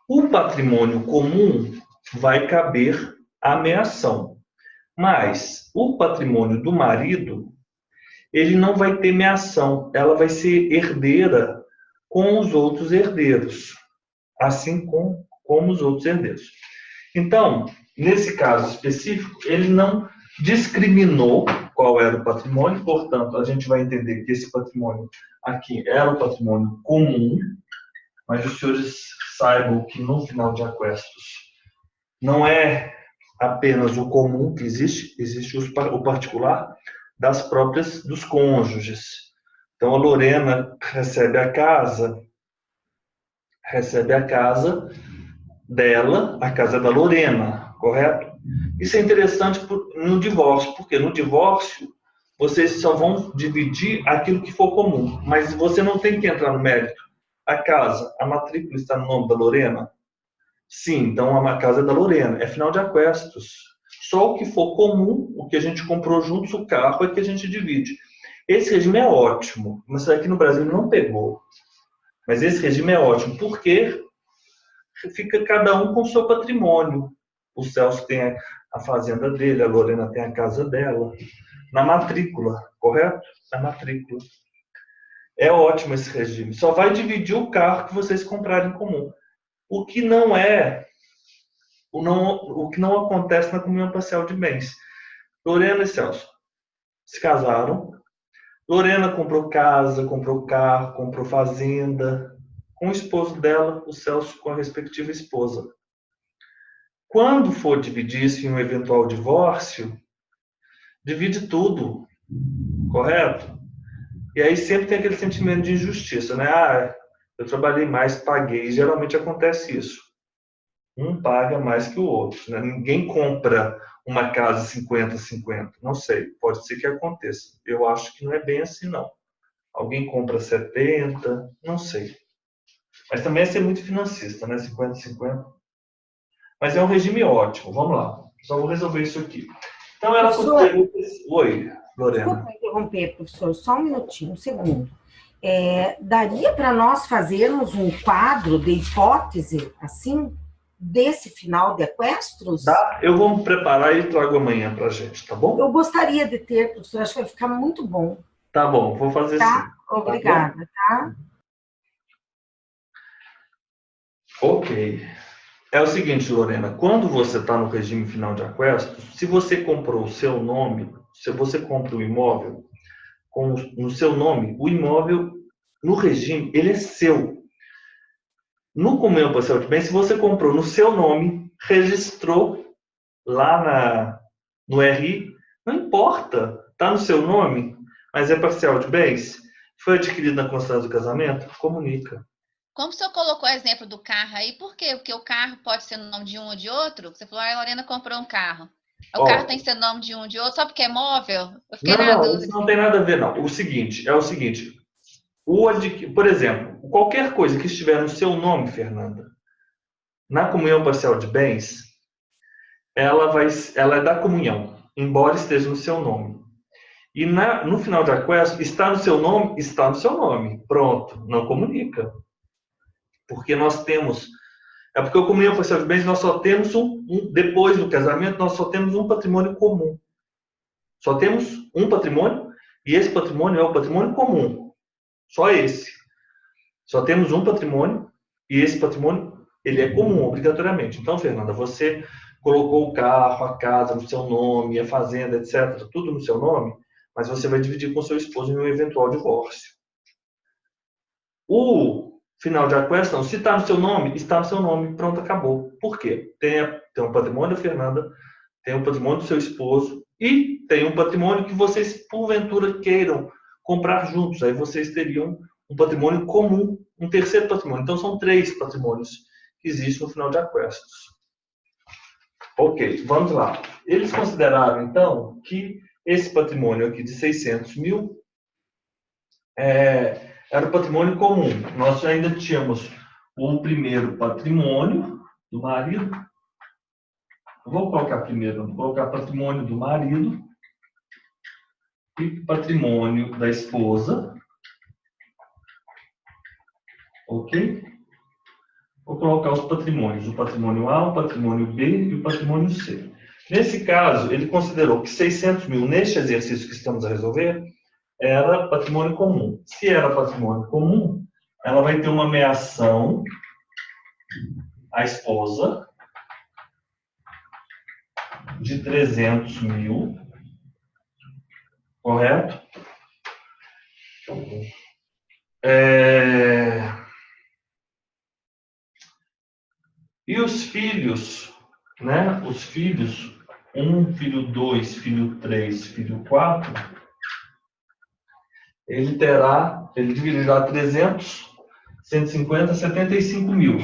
O patrimônio comum vai caber a meação, mas o patrimônio do marido, ele não vai ter meação, ela vai ser herdeira com os outros herdeiros, assim como os outros herdeiros. Então, nesse caso específico, ele não discriminou qual era o patrimônio, portanto, a gente vai entender que esse patrimônio aqui era o patrimônio comum, mas os senhores saibam que no final de aquestos não é apenas o comum que existe o particular dos cônjuges. Então, a Lorena recebe a casa dela, a casa da Lorena, correto? Isso é interessante no divórcio, porque no divórcio vocês só vão dividir aquilo que for comum, mas você não tem que entrar no mérito. A casa, a matrícula está no nome da Lorena? Sim, então a casa é da Lorena. É final de aquestos. Só o que for comum, o que a gente comprou juntos, o carro, é que a gente divide. Esse regime é ótimo, mas aqui no Brasil não pegou. Mas esse regime é ótimo, porque fica cada um com o seu patrimônio. O Celso tem a fazenda dele, a Lorena tem a casa dela. Na matrícula, correto? Na matrícula. É ótimo esse regime. Só vai dividir o carro que vocês comprarem em comum. O que não acontece na comunhão parcial de bens. Lorena e Celso se casaram. Lorena comprou casa, comprou carro, comprou fazenda, com o esposo dela, o Celso, com a respectiva esposa. Quando for dividir isso em um eventual divórcio, divide tudo, correto? E aí sempre tem aquele sentimento de injustiça, né? Ah, eu trabalhei mais, paguei. Geralmente acontece isso. Um paga mais que o outro, né? Ninguém compra uma casa 50-50. Não sei, pode ser que aconteça. Eu acho que não é bem assim, não. Alguém compra 70, não sei. Mas também é ser muito financista, né? 50-50. Mas é um regime ótimo. Vamos lá. Só vou resolver isso aqui. Então, ela considerou... Oi, Lorena. Desculpa interromper, professor. Só um minutinho, um segundo. Daria para nós fazermos um quadro de hipótese, assim, desse final de Equestros? Tá, eu vou me preparar e trago amanhã para a gente, tá bom? Eu gostaria de ter, professor. Acho que vai ficar muito bom. Tá bom, vou fazer Tá? sim. Obrigada, tá? Ok. É o seguinte, Lorena, quando você está no regime final de aquestos, se você comprou o seu nome, se você compra o imóvel no seu nome, o imóvel, no regime, ele é seu. No comunhão parcial de bens, se você comprou no seu nome, registrou lá no RI, não importa, está no seu nome, mas é parcial de bens, foi adquirido na constância do casamento, comunica. Como o senhor colocou o exemplo do carro aí, por quê? Porque o carro pode ser no nome de um ou de outro? Você falou, a Lorena comprou um carro. O carro tem que ser no nome de um ou de outro, só porque é móvel? Eu fiquei na dúvida. Isso não tem nada a ver, não. O seguinte, por exemplo, qualquer coisa que estiver no seu nome, Fernanda, na comunhão parcial de bens, ela é da comunhão, embora esteja no seu nome. E no final de aquesto, está no seu nome? Está no seu nome. Pronto, não comunica. Porque nós temos... É porque o comunhão parcial de bens, nós só temos depois do casamento, nós só temos um patrimônio comum. Só temos um patrimônio, e esse patrimônio é o patrimônio comum. Só esse. Só temos um patrimônio, e esse patrimônio, ele é comum, obrigatoriamente. Então, Fernanda, você colocou o carro, a casa no seu nome, a fazenda, etc., tudo no seu nome, mas você vai dividir com seu esposo em um eventual divórcio. O final de aquesto, não. Se está no seu nome, está no seu nome, pronto, acabou. Por quê? Tem um patrimônio da Fernanda, tem um patrimônio do seu esposo e tem um patrimônio que vocês, porventura, queiram comprar juntos. Aí vocês teriam um patrimônio comum, um terceiro patrimônio. Então, são 3 patrimônios que existem no final de aquestos. Ok, vamos lá. Eles consideraram, então, que esse patrimônio aqui de 600 mil era o patrimônio comum. Nós ainda tínhamos o primeiro patrimônio do marido. Vou colocar primeiro, vou colocar patrimônio do marido e patrimônio da esposa. Ok? Vou colocar os patrimônios, o patrimônio A, o patrimônio B e o patrimônio C. Nesse caso, ele considerou que 600 mil, neste exercício que estamos a resolver, era patrimônio comum. Se era patrimônio comum, ela vai ter uma ameação à esposa de 300 mil, correto? E os filhos, né? Os filhos, 1, filho 2, filho 3, filho 4, ele dividirá 300, 150, 75 mil.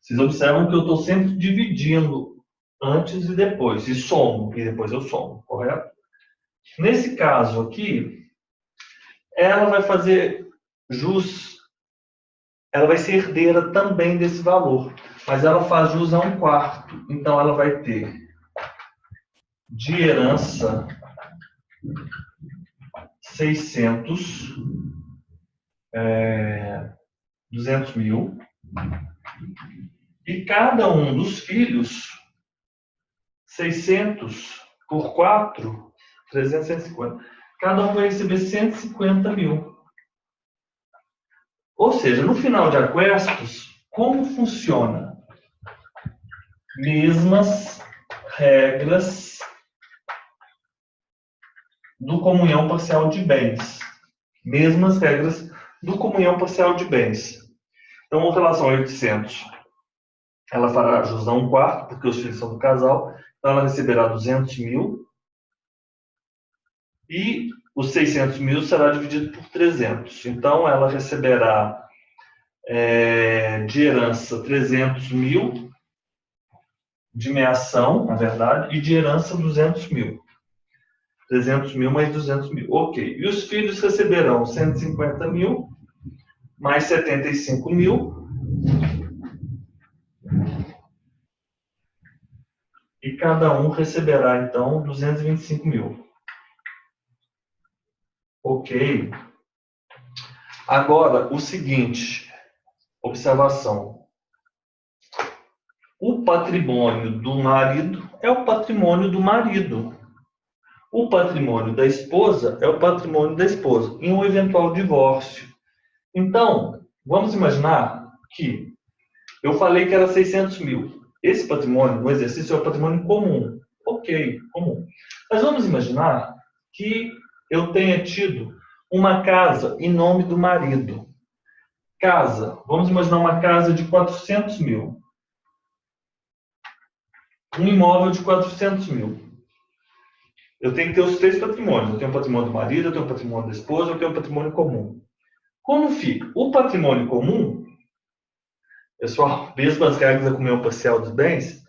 Vocês observam que eu estou sempre dividindo antes e depois, e somo, e depois eu somo, correto? Nesse caso aqui, ela vai fazer jus ela vai ser herdeira também desse valor, mas ela faz jus a 1/4. Então, ela vai ter de herança 600, 200 mil, e cada um dos filhos, 600 por 4, 350. Cada um vai receber 150 mil. Ou seja, no final de aquestos, como funciona? Mesmas regras do comunhão parcial de bens. Mesmas regras do comunhão parcial de bens. Então, com relação a 800, ela fará jus a 1/4, porque os filhos são do casal. Então, ela receberá 200 mil. E os 600 mil será dividido por 300. Então, ela receberá de herança 300 mil, de meação, na verdade, e de herança 200 mil. 300 mil mais 200 mil. Ok. E os filhos receberão 150 mil, mais 75 mil. E cada um receberá, então, 225 mil. Ok. Agora, o seguinte, observação. O patrimônio do marido é o patrimônio do marido. O patrimônio da esposa é o patrimônio da esposa, em um eventual divórcio. Então, vamos imaginar que eu falei que era 600 mil. Esse patrimônio, no exercício, é o patrimônio comum. Ok, comum. Mas vamos imaginar que eu tenha tido uma casa em nome do marido. Casa, vamos imaginar uma casa de 400 mil. Um imóvel de 400 mil. Eu tenho que ter os 3 patrimônios. Eu tenho o patrimônio do marido, eu tenho o patrimônio da esposa, eu tenho o patrimônio comum. Como fica? O patrimônio comum, pessoal, mesmas regras da comunhão parcial dos bens,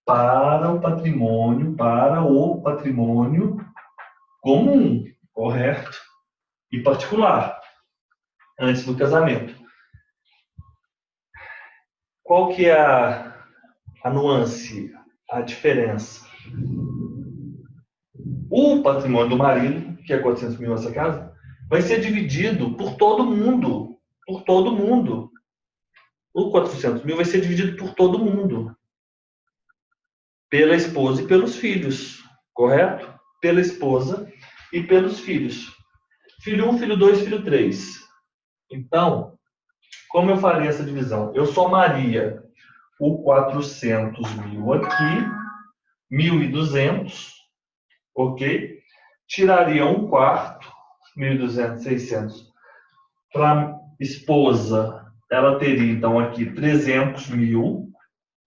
para o patrimônio comum, correto? E particular, antes do casamento. Qual que é a nuance, a diferença? O patrimônio do marido, que é 400 mil nessa casa, vai ser dividido por todo mundo. Por todo mundo. O 400 mil vai ser dividido por todo mundo. Pela esposa e pelos filhos. Correto? Pela esposa e pelos filhos. Filho 1, filho 2, filho 3. Então, como eu faria essa divisão? Eu somaria o 400 mil aqui, 1.200, ok? Tiraria 1/4, 1.200, 600. Para a esposa, ela teria, então, aqui 300 mil,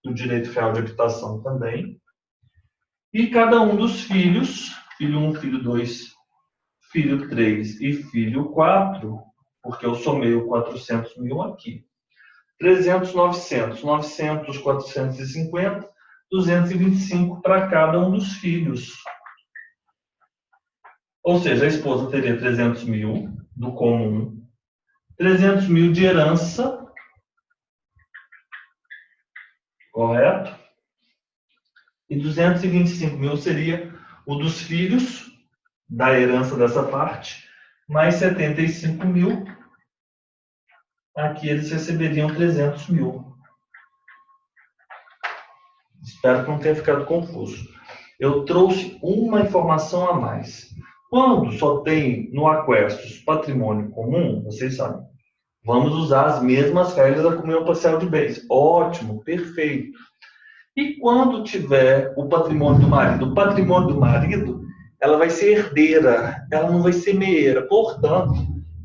do direito real de habitação também. E cada um dos filhos, filho 1, filho 2, filho 3 e filho 4, porque eu somei o 400 mil aqui. 300, 900, 900, 450, 225 para cada um dos filhos. Ou seja, a esposa teria 300 mil do comum, 300 mil de herança, correto? E 225 mil seria o dos filhos, da herança dessa parte, mais 75 mil. Aqui eles receberiam 300 mil. Espero que não tenha ficado confuso. Eu trouxe uma informação a mais. Quando só tem no aquestos patrimônio comum, vocês sabem, vamos usar as mesmas regras da comunhão parcial de bens. Ótimo, perfeito. E quando tiver o patrimônio do marido, ela vai ser herdeira, ela não vai ser meieira. Portanto,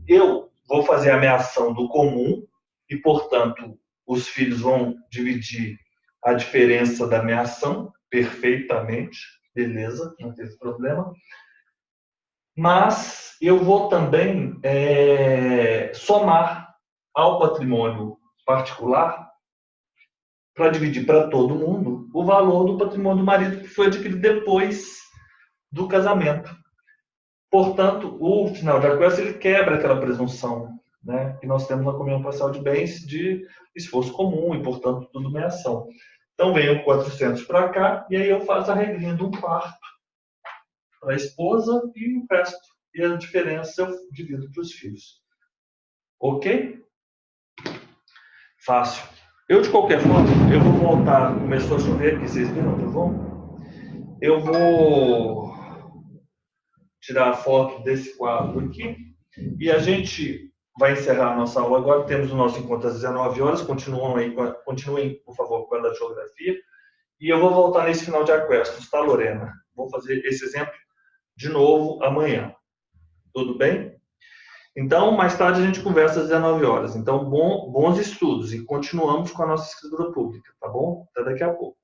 eu vou fazer a meação do comum e, portanto, os filhos vão dividir a diferença da meação perfeitamente, beleza, não tem problema. Mas eu vou também somar ao patrimônio particular para dividir para todo mundo o valor do patrimônio do marido que foi adquirido depois do casamento. Portanto, o final de aquesto ele quebra aquela presunção né, que nós temos na comunhão parcial de bens de esforço comum e, portanto, tudo meação. Então, venho 400 para cá e aí eu faço a regrinha de 1/4 para a esposa e o resto. E a diferença eu divido para os filhos. Ok? Fácil. Eu, de qualquer forma, eu vou voltar. Começou a chover aqui, vocês viram, tá bom? Eu vou tirar a foto desse quadro aqui e a gente vai encerrar a nossa aula agora. Temos o nosso encontro às 19 horas. Continuem, por favor, com a datilografia. E eu vou voltar nesse final de aquestos, tá, Lorena? Vou fazer esse exemplo de novo amanhã. Tudo bem? Então, mais tarde a gente conversa às 19 horas. Então, bons estudos e continuamos com a nossa escritura pública, tá bom? Até daqui a pouco.